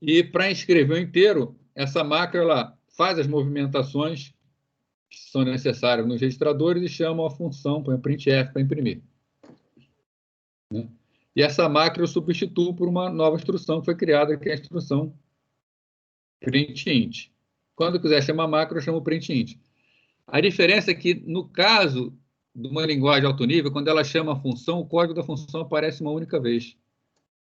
E para escrever um inteiro, essa macro ela faz as movimentações que são necessárias nos registradores e chama a função, põe printf para imprimir. Né? E essa macro eu substituo por uma nova instrução que foi criada, que é a instrução printint. Quando eu quiser chamar macro, eu chamo printint. A diferença é que, no caso de uma linguagem alto nível, quando ela chama a função, o código da função aparece uma única vez.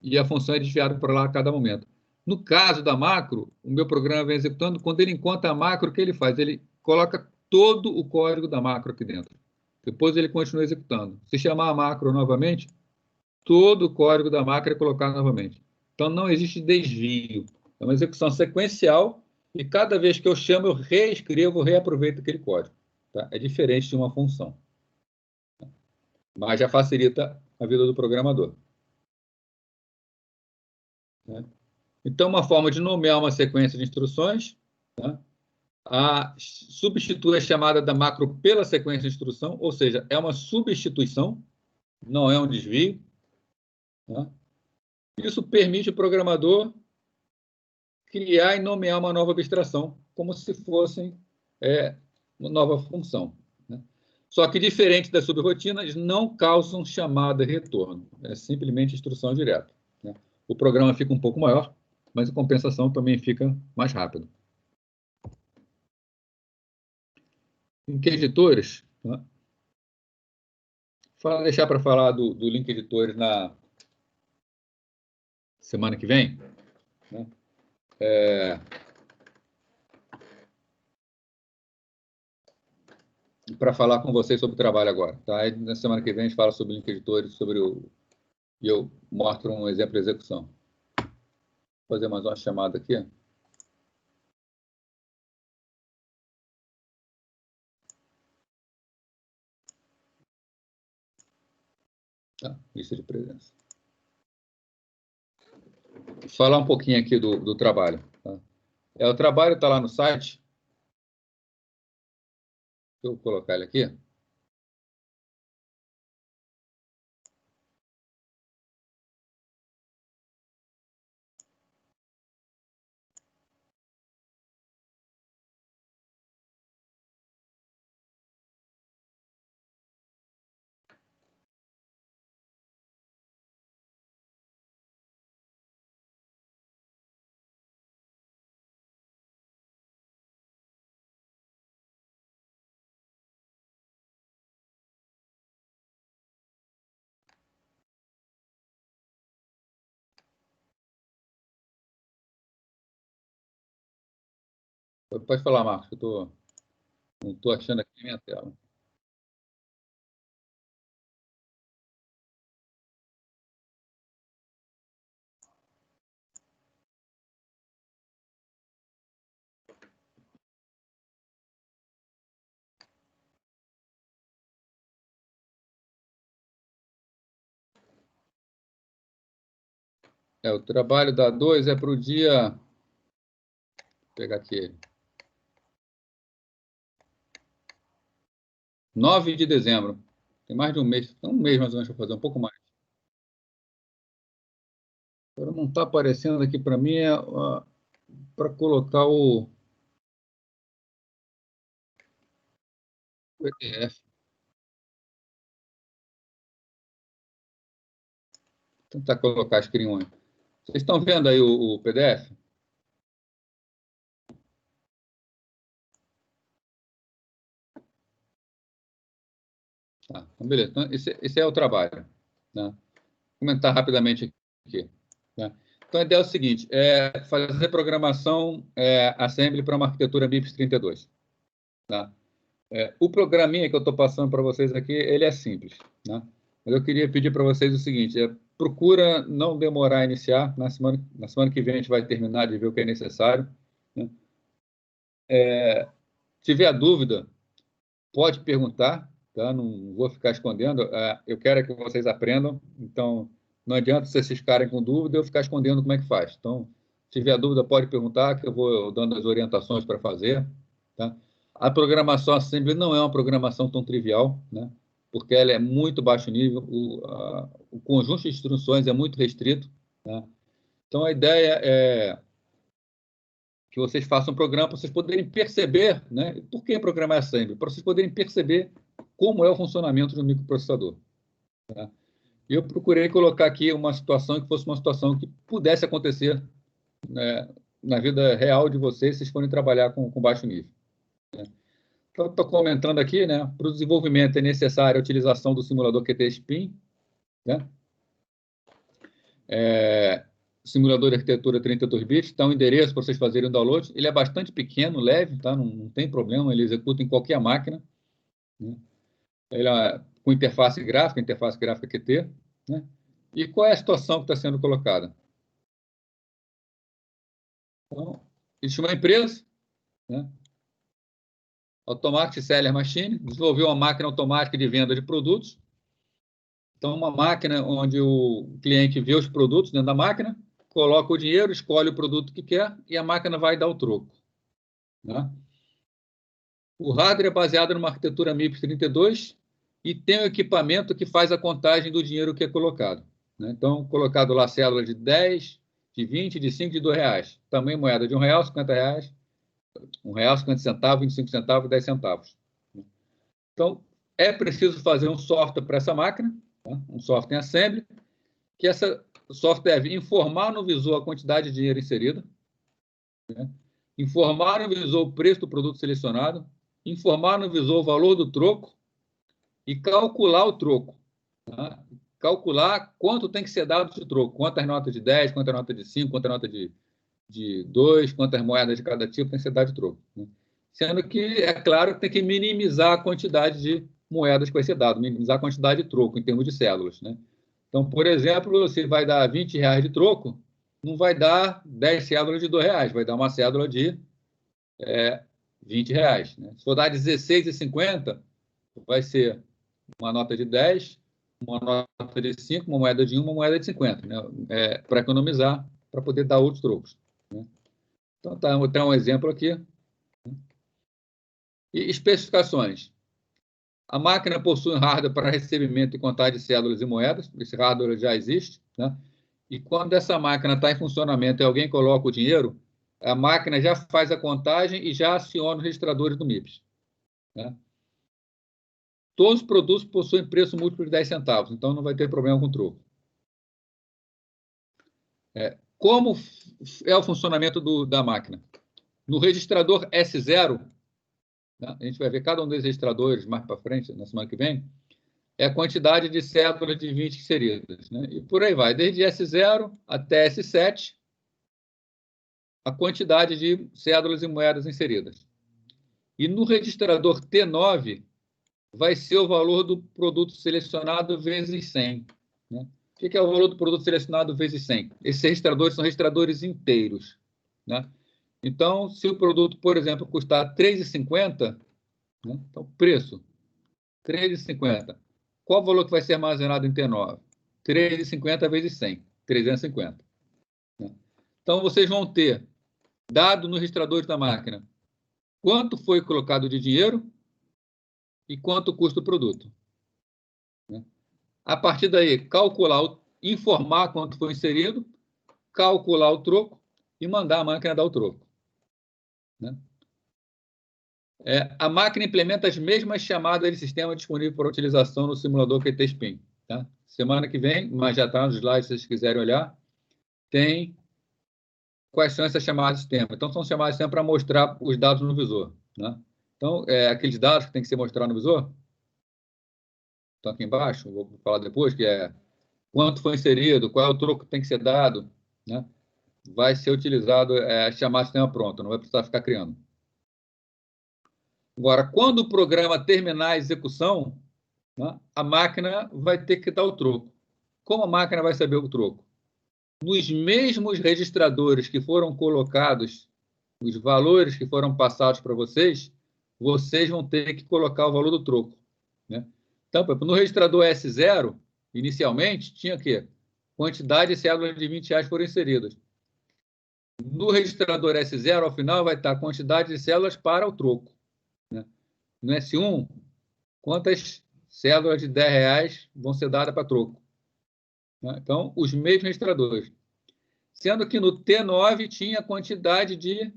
E a função é desviada para lá a cada momento. No caso da macro, o meu programa vem executando, quando ele encontra a macro, o que ele faz? Ele coloca todo o código da macro aqui dentro. Depois ele continua executando. Se chamar a macro novamente, todo o código da macro é colocado novamente. Então, não existe desvio. É uma execução sequencial e cada vez que eu chamo, eu reescrevo, reaproveito aquele código. Tá? É diferente de uma função. Mas já facilita a vida do programador. Né? Então, uma forma de nomear uma sequência de instruções, né? Substitui a chamada da macro pela sequência de instrução, ou seja, é uma substituição, não é um desvio. Né? Isso permite o programador criar e nomear uma nova abstração, como se fosse uma nova função. Né? Só que, diferente das subrotinas, não causam chamada e retorno. É simplesmente instrução direta. Né? O programa fica um pouco maior, mas a compensação também fica mais rápido. Link editores, né? Deixar para falar do link editores na semana que vem. Né? Para falar com vocês sobre o trabalho agora. Tá? Aí, na semana que vem a gente fala sobre link editores, e eu mostro um exemplo de execução. Vou fazer mais uma chamada aqui. Tá? Lista de presença. Vou falar um pouquinho aqui do trabalho. Tá? O trabalho está lá no site. Deixa eu colocar ele aqui. Pode falar, Marcos, que eu não estou achando aqui a minha tela. O trabalho da 2 é para o dia... Vou pegar aqui. 9 de dezembro. Tem mais de um mês. Um mês mais ou menos para fazer, um pouco mais. Agora não está aparecendo aqui para mim para colocar o PDF. Vou tentar colocar as crianças. Vocês estão vendo aí o PDF? Tá, então beleza. Então, esse é o trabalho. Né? Vou comentar rapidamente aqui. Né? Então, a ideia é o seguinte, é fazer programação assembly para uma arquitetura MIPS 32. Tá? O programinha que eu estou passando para vocês aqui, ele é simples. Né? Mas eu queria pedir para vocês o seguinte, procura não demorar a iniciar, na semana que vem a gente vai terminar de ver o que é necessário. Né? Se tiver dúvida, pode perguntar, tá? Não vou ficar escondendo, eu quero que vocês aprendam, então não adianta vocês ficarem com dúvida e eu ficar escondendo como é que faz. Então, se tiver dúvida, pode perguntar, que eu vou dando as orientações para fazer. Tá? A programação Assembly não é uma programação tão trivial, né? Porque ela é muito baixo nível, o conjunto de instruções é muito restrito. Tá? Então, a ideia é que vocês façam um programa para vocês poderem perceber, né? Por que programar Assembly? Para vocês poderem perceber como é o funcionamento do microprocessador. Tá? E eu procurei colocar aqui uma situação que fosse uma situação que pudesse acontecer, né, na vida real de vocês, se vocês forem trabalhar com baixo nível. Né? Então, estou comentando aqui, né? Para o desenvolvimento é necessária a utilização do simulador QT-Spin, né? Simulador de arquitetura 32 bits, está o endereço para vocês fazerem o download. Ele é bastante pequeno, leve, tá? Não tem problema, ele executa em qualquer máquina. Né? Ele com interface gráfica QT. Né? E qual é a situação que está sendo colocada? Então, existe uma empresa, né? Automatic Seller Machine, desenvolveu uma máquina automática de venda de produtos. Então, uma máquina onde o cliente vê os produtos dentro da máquina, coloca o dinheiro, escolhe o produto que quer e a máquina vai dar o troco. Né? O hardware é baseado numa arquitetura MIPS 32 e tem um equipamento que faz a contagem do dinheiro que é colocado. Né? Então, colocado lá cédula de 10, de 20, de 5, de 2 reais. Também moeda de R$1, 50 reais, R$1, 50 centavos, 25 centavos, 10 centavos. Então, é preciso fazer um software para essa máquina, tá? Um software em assembly, que essa software deve informar no visor a quantidade de dinheiro inserida, né? Informar no visor o preço do produto selecionado, informar no visor o valor do troco e calcular o troco. Tá? Calcular quanto tem que ser dado de troco, quantas notas de 10, quantas notas de 5, quantas notas de 2, quantas moedas de cada tipo tem que ser dado de troco. Né? Sendo que, é claro, que tem que minimizar a quantidade de moedas que vai ser dado, minimizar a quantidade de troco em termos de cédulas. Né? Então, por exemplo, se vai dar R$20 de troco, não vai dar 10 cédulas de R$2, vai dar uma cédula de R$20. Né? Se for dar 16,50, vai ser uma nota de 10, uma nota de 5, uma moeda de 1, uma moeda de 50, né? Para economizar, para poder dar outros trocos. Né? Então, tá um exemplo aqui. E especificações. A máquina possui um hardware para recebimento e contagem de cédulas e moedas. Esse hardware já existe. Né? E quando essa máquina está em funcionamento e alguém coloca o dinheiro, a máquina já faz a contagem e já aciona os registradores do MIPS. Né? Todos os produtos possuem preço múltiplo de 10 centavos, então não vai ter problema com o troco. Como é o funcionamento da máquina? No registrador S0, né, a gente vai ver cada um dos registradores mais para frente, na semana que vem, é a quantidade de cédulas de 20 inseridas. Né? E por aí vai, desde S0 até S7, a quantidade de cédulas e moedas inseridas. E no registrador T9 vai ser o valor do produto selecionado vezes 100. Né? O que é o valor do produto selecionado vezes 100? Esses registradores são registradores inteiros. Né? Então, se o produto, por exemplo, custar R$ 3,50, né? Então, preço, R$ 3,50. Qual o valor que vai ser armazenado em T9? 3,50 vezes 100, 350. Né? Então, vocês vão ter dado no registrador da máquina quanto foi colocado de dinheiro e quanto custa o produto. Né? A partir daí, calcular, informar quanto foi inserido, calcular o troco e mandar a máquina dar o troco. Né? A máquina implementa as mesmas chamadas de sistema disponível para utilização no simulador QT Spin. Tá? Semana que vem, mas já está nos slides se vocês quiserem olhar, tem quais são essas chamadas de sistema. Então, são chamadas de sistema para mostrar os dados no visor. Né? Então, aqueles dados que tem que ser mostrado no visor, estão aqui embaixo, vou falar depois, que é quanto foi inserido, qual é o troco que tem que ser dado, né? Vai ser utilizado chamar de sistema pronto, não vai precisar ficar criando. Agora, quando o programa terminar a execução, né, a máquina vai ter que dar o troco. Como a máquina vai saber o troco? Nos mesmos registradores que foram colocados, os valores que foram passados para vocês, vocês vão ter que colocar o valor do troco. Né? Então, no registrador S0, inicialmente, tinha o quê? Quantidade de cédulas de R$ 20 foram inseridas. No registrador S0, ao final, vai estar a quantidade de cédulas para o troco. Né? No S1, quantas cédulas de R$ 10 vão ser dadas para troco? Né? Então, os mesmos registradores. Sendo que no T9 tinha a quantidade de...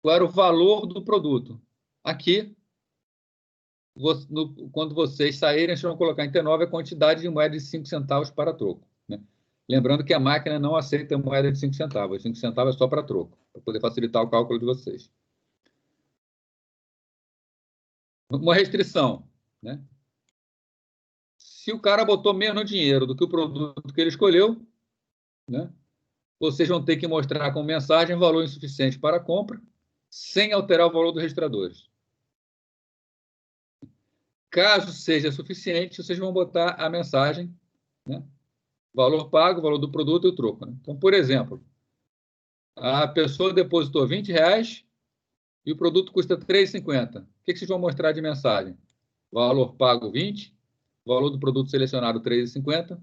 Qual era o valor do produto. Aqui, quando vocês saírem, vocês vão colocar em T9 a quantidade de moeda de 5 centavos para troco. Né? Lembrando que a máquina não aceita moeda de 5 centavos. 5 centavos é só para troco, para poder facilitar o cálculo de vocês. Uma restrição. Né? Se o cara botou menos dinheiro do que o produto que ele escolheu, né? Vocês vão ter que mostrar com mensagem valor insuficiente para a compra, sem alterar o valor dos registradores. Caso seja suficiente, vocês vão botar a mensagem, né? Valor pago, valor do produto e o troco. Né? Então, por exemplo, a pessoa depositou R$ 20 e o produto custa R$ 3,50. O que vocês vão mostrar de mensagem? Valor pago 20, valor do produto selecionado R$ 3,50,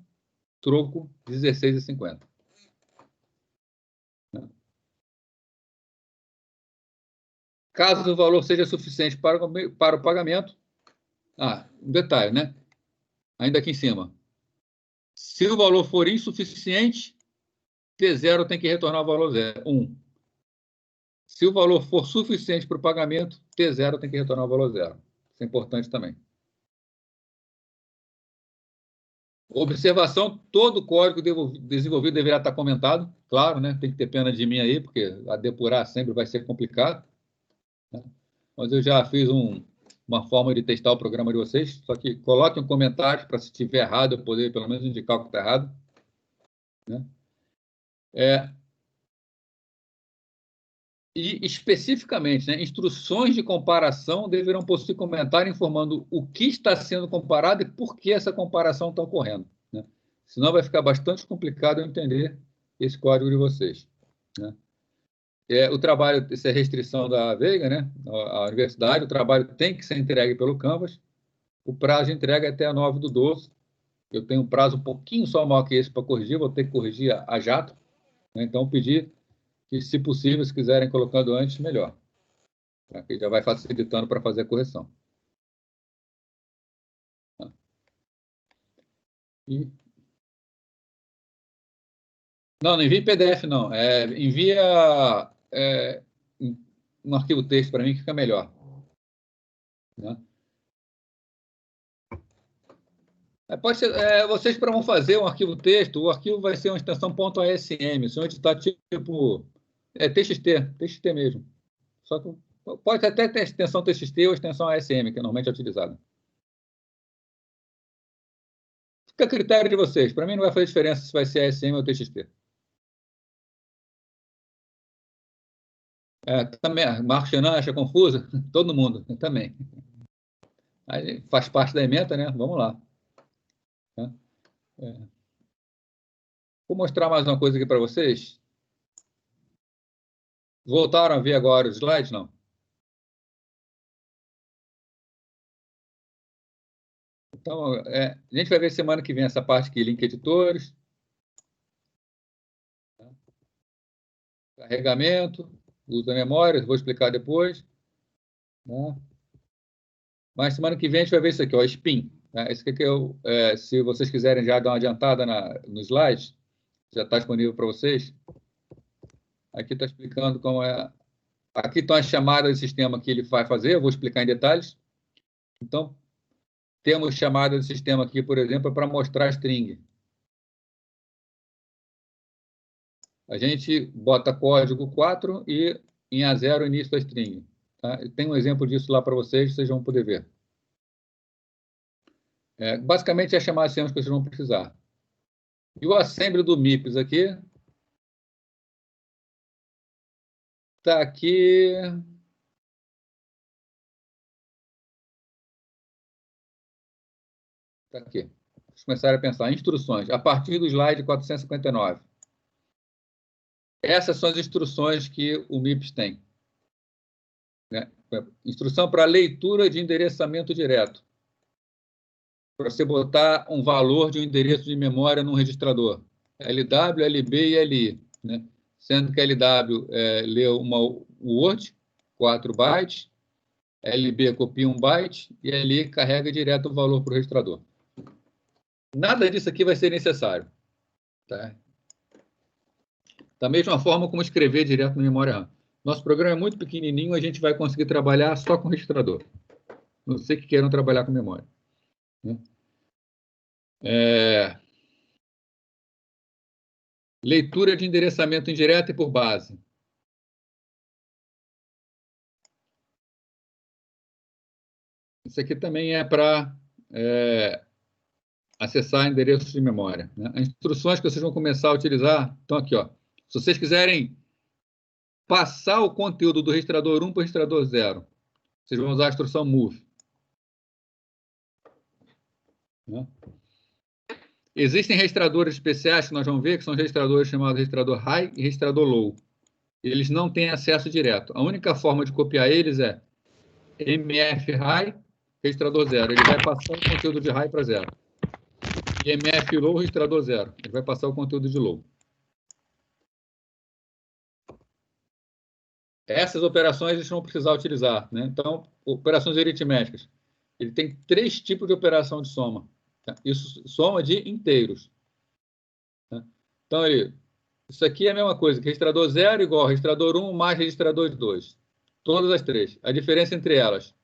troco R$ 16,50. Caso o valor seja suficiente para o pagamento, um detalhe, né? Ainda aqui em cima. Se o valor for insuficiente, T0 tem que retornar o valor 1. Se o valor for suficiente para o pagamento, T0 tem que retornar o valor 0. Isso é importante também. Observação, todo o código desenvolvido deverá estar comentado, claro, né? Tem que ter pena de mim aí, porque a depurar sempre vai ser complicado. Né? Mas eu já fiz uma forma de testar o programa de vocês, só que coloque um comentário para, se estiver errado, eu poder pelo menos indicar o que está errado. Né? E, especificamente, né, instruções de comparação deverão possuir comentário informando o que está sendo comparado e por que essa comparação está ocorrendo. Né? Senão vai ficar bastante complicado eu entender esse código de vocês. Né? O trabalho, essa é a restrição da Veiga, né? A universidade, o trabalho tem que ser entregue pelo Canvas. O prazo de entrega é até 9/12. Eu tenho um prazo um pouquinho só maior que esse para corrigir, vou ter que corrigir a jato. Né? Então, pedir que, se possível, se quiserem colocando antes, melhor. Tá? Que já vai facilitando para fazer a correção. Tá? Não envie PDF, não. Envia um arquivo texto para mim que fica melhor. Né? Pode ser, vocês vão fazer um arquivo texto, o arquivo vai ser uma extensão .asm, se onde está tipo TXT mesmo. Só que pode até ter extensão TXT ou extensão ASM, que normalmente é utilizada. Fica a critério de vocês. Para mim não vai fazer diferença se vai ser ASM ou TXT. Também, Marco Chenan acha confuso? Todo mundo, também. Aí, faz parte da ementa, né? Vamos lá. Tá? É. Vou mostrar mais uma coisa aqui para vocês. Voltaram a ver agora os slides? Não? Então, a gente vai ver semana que vem essa parte aqui, link editores, carregamento, uso da memória, vou explicar depois. Né? Mas semana que vem a gente vai ver isso aqui, ó, spin. Né? Esse aqui se vocês quiserem já dar uma adiantada no slide, já está disponível para vocês. Aqui está explicando como é. Aqui estão as chamadas de sistema que ele vai fazer, eu vou explicar em detalhes. Então, temos chamada de sistema aqui, por exemplo, para mostrar string. A gente bota código 4 e em A0 início da string. Tá? Tem um exemplo disso lá para vocês vão poder ver. Basicamente, é a chamada de sistemas que vocês vão precisar. E o assembly do MIPS aqui está aqui. Está aqui. Vamos começar a pensar. Instruções. A partir do slide 459. Essas são as instruções que o MIPS tem. Né? Instrução para leitura de endereçamento direto. Para você botar um valor de um endereço de memória num registrador. LW, LB e LI. Né? Sendo que LW lê uma Word, 4 bytes, LB copia 1 byte e LI carrega direto o valor para o registrador. Nada disso aqui vai ser necessário. Tá? Da mesma forma como escrever direto na memória RAM. Nosso programa é muito pequenininho, a gente vai conseguir trabalhar só com registrador. Não sei que queiram trabalhar com memória. Né? Leitura de endereçamento indireto e por base. Isso aqui também é para acessar endereços de memória. Né? As instruções que vocês vão começar a utilizar estão aqui. Ó. Se vocês quiserem passar o conteúdo do registrador 1 para o registrador 0, vocês vão usar a instrução move. Né? Existem registradores especiais que nós vamos ver, que são registradores chamados registrador high e registrador low. Eles não têm acesso direto. A única forma de copiar eles é MF high, registrador 0. Ele vai passar o conteúdo de high para 0. E MF low, registrador 0. Ele vai passar o conteúdo de low. Essas operações eles vão precisar utilizar. Né? Então, operações aritméticas. Ele tem 3 tipos de operação de soma. Tá? Isso soma de inteiros. Tá? Então, isso aqui é a mesma coisa, que registrador 0 igual registrador 1 mais registrador 2. Todas as 3. A diferença entre elas.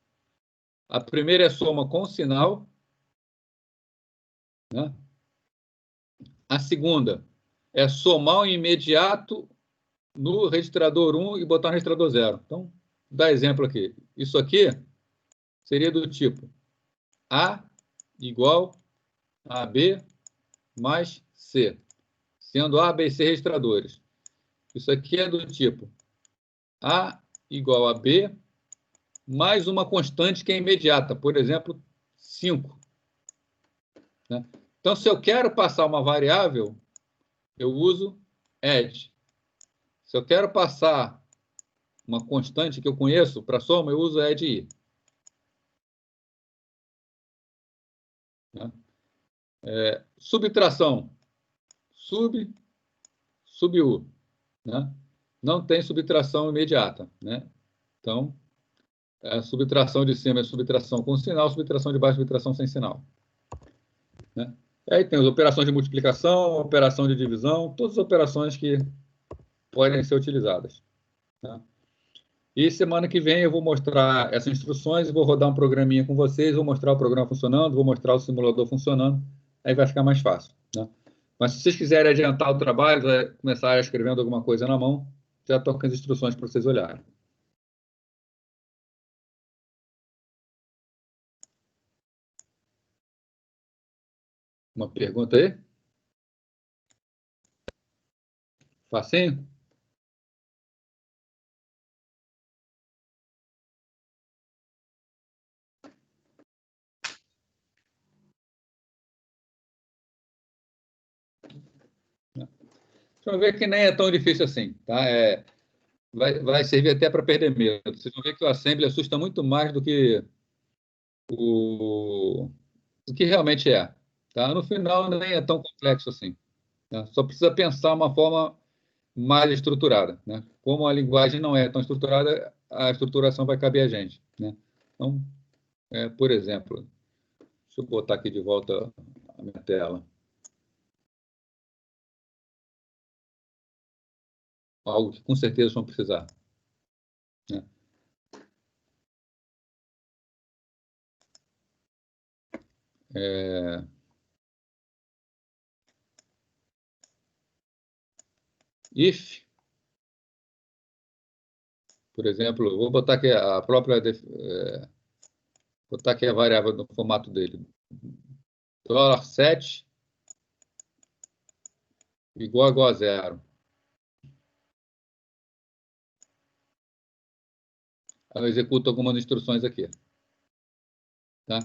A primeira é soma com sinal. Né? A segunda é somar o imediato no registrador 1 e botar no registrador 0. Então, vou dar exemplo aqui. Isso aqui seria do tipo A igual a B mais C, sendo A, B e C registradores. Isso aqui é do tipo A igual a B mais uma constante que é imediata, por exemplo, 5. Né? Então, se eu quero passar uma variável, eu uso add. Se eu quero passar uma constante que eu conheço para soma, eu uso add. Né? Subtração. Sub-U. Né? Não tem subtração imediata. Né? Então, a subtração de cima é subtração com sinal, subtração de baixo, subtração sem sinal. Né? E aí tem as operações de multiplicação, operação de divisão, todas as operações que podem ser utilizadas. Tá? E semana que vem eu vou mostrar essas instruções, vou rodar um programinha com vocês, vou mostrar o programa funcionando, vou mostrar o simulador funcionando, aí vai ficar mais fácil. Né? Mas se vocês quiserem adiantar o trabalho, começar escrevendo alguma coisa na mão, já estou com as instruções para vocês olharem. Uma pergunta aí? Facinho? vão ver que nem é tão difícil assim, tá? Vai servir até para perder medo. Vocês vão ver que o assembly assusta muito mais o, do que realmente é. Tá? No final, nem é tão complexo assim. Tá? Só precisa pensar uma forma mais estruturada. Né? Como a linguagem não é tão estruturada, a estruturação vai caber a gente. Né? Então, por exemplo, deixa eu botar aqui de volta a minha tela. Algo que com certeza vão precisar. Né? If, por exemplo, vou botar aqui a própria... botar aqui a variável no formato dele. $7 igual a zero. Eu executo algumas instruções aqui. Tá?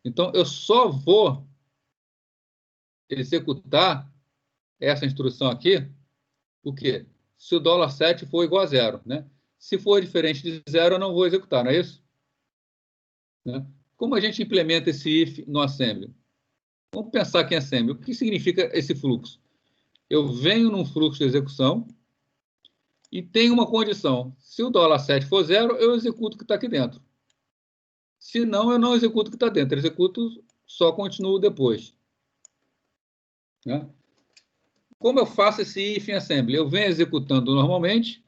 Então, eu só vou executar essa instrução aqui, porque se o $7 for igual a zero, né? Se for diferente de zero, eu não vou executar, não é isso? Né? Como a gente implementa esse if no assembly? Vamos pensar aqui em assembly. O que significa esse fluxo? Eu venho num fluxo de execução e tenho uma condição. Se o $7 for zero, eu executo o que está aqui dentro. Se não, eu não executo o que está dentro. Eu executo, só continuo depois. Né? Como eu faço esse if em assembly? Eu venho executando normalmente,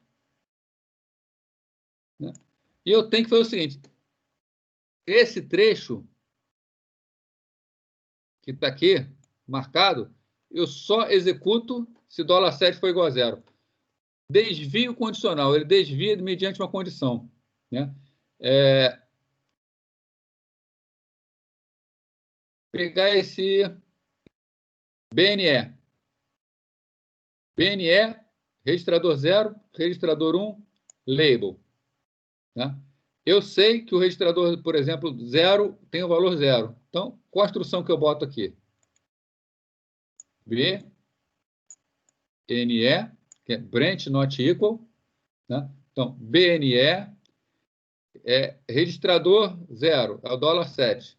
né? E eu tenho que fazer o seguinte: esse trecho que está aqui, marcado, eu só executo se $7 for igual a zero. Desvio condicional, ele desvia mediante uma condição. Né? Pegar esse BNE. BNE, registrador 0, registrador 1, label. Né? Eu sei que o registrador, por exemplo, 0 tem o valor 0. Então, qual a instrução que eu boto aqui? BNE, que é branch not equal. Né? Então, BNE é registrador 0, é o $7.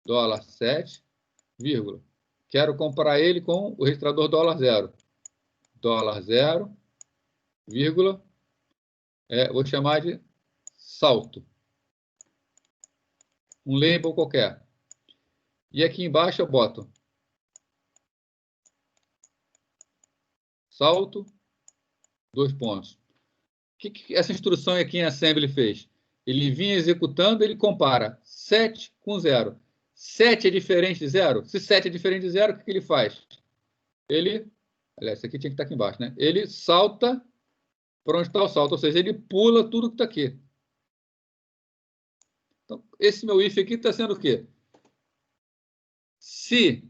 $7, vírgula. Quero comparar ele com o registrador $0. $0, vírgula. Vou chamar de salto. Um label qualquer. E aqui embaixo eu boto salto, 2 pontos. O que essa instrução aqui em assembly fez? Ele vinha executando, ele compara 7 com 0. 7 é diferente de 0? Se 7 é diferente de 0, o que ele faz? Aliás, isso aqui tinha que estar aqui embaixo, né? Ele salta para onde está o salto, ou seja, ele pula tudo que está aqui. Então, esse meu if aqui está sendo o quê? Se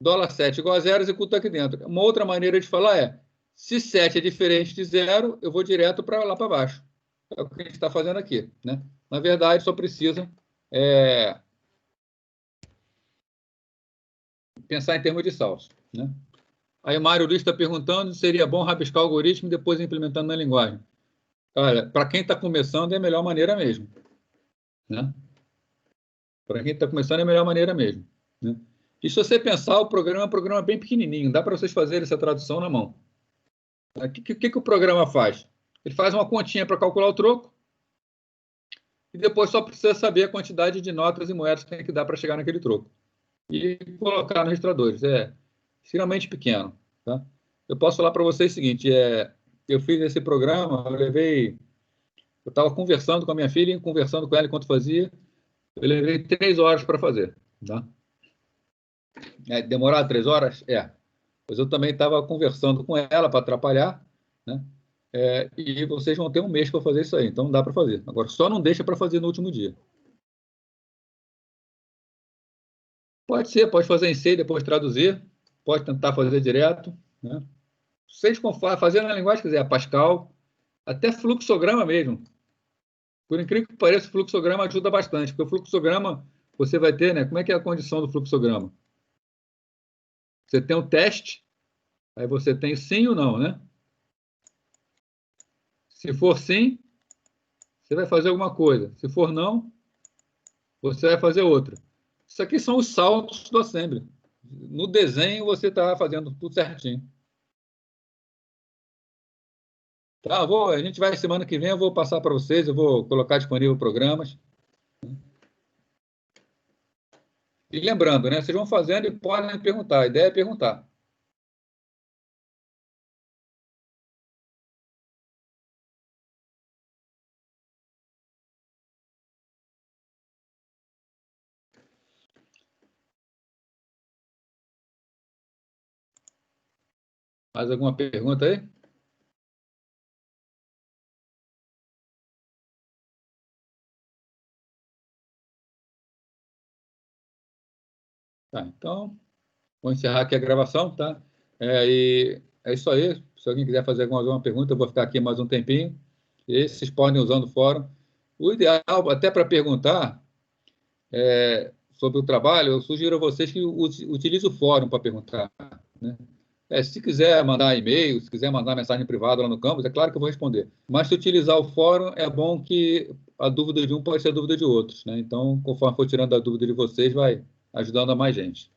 $7 igual a 0, executa aqui dentro. Uma outra maneira de falar é, se 7 é diferente de 0, eu vou direto para lá para baixo. É o que a gente está fazendo aqui. Né? Na verdade, só precisa pensar em termos de saltos. Né? Aí o Mário Luiz está perguntando se seria bom rabiscar o algoritmo e depois implementando na linguagem. Olha, para quem está começando, é a melhor maneira mesmo. Né? Para quem está começando, é a melhor maneira mesmo. Né? E se você pensar, o programa é um programa bem pequenininho, dá para vocês fazerem essa tradução na mão. O que o programa faz? Ele faz uma continha para calcular o troco e depois só precisa saber a quantidade de notas e moedas que tem que dar para chegar naquele troco. E colocar nos registradores. É extremamente pequeno. Tá? Eu posso falar para vocês o seguinte, eu fiz esse programa, eu estava conversando com a minha filha, conversando com ela enquanto fazia, eu levei 3 horas para fazer. Tá? Demorar 3 horas? Pois eu também estava conversando com ela para atrapalhar, né? E vocês vão ter um mês para fazer isso aí, então dá para fazer. Agora, só não deixa para fazer no último dia. Pode ser, pode fazer em C e depois traduzir, pode tentar fazer direto. Né? Vocês fazer na linguagem que quiser, Pascal, até fluxograma mesmo. Por incrível que pareça, o fluxograma ajuda bastante, porque o fluxograma você vai ter, né? Como é que é a condição do fluxograma? Você tem um teste, Aí você tem sim ou não, né? Se for sim, você vai fazer alguma coisa. Se for não, você vai fazer outra. Isso aqui são os saltos do assembly. No desenho, você está fazendo tudo certinho. Tá, a gente vai semana que vem, eu vou passar para vocês, eu vou colocar disponível programas. E lembrando, né? Vocês vão fazendo e podem perguntar. A ideia é perguntar. Mais alguma pergunta aí? Tá, então, vou encerrar aqui a gravação, tá? E é isso aí. Se alguém quiser fazer alguma pergunta, eu vou ficar aqui mais um tempinho. E vocês podem usar o fórum. O ideal, até para perguntar sobre o trabalho, eu sugiro a vocês que utilizem o fórum para perguntar, né? Se quiser mandar e-mail, se quiser mandar mensagem privada lá no campus, é claro que eu vou responder. Mas se utilizar o fórum, é bom que a dúvida de um pode ser a dúvida de outros, né? Então, conforme for tirando a dúvida de vocês, vai ajudando a mais gente.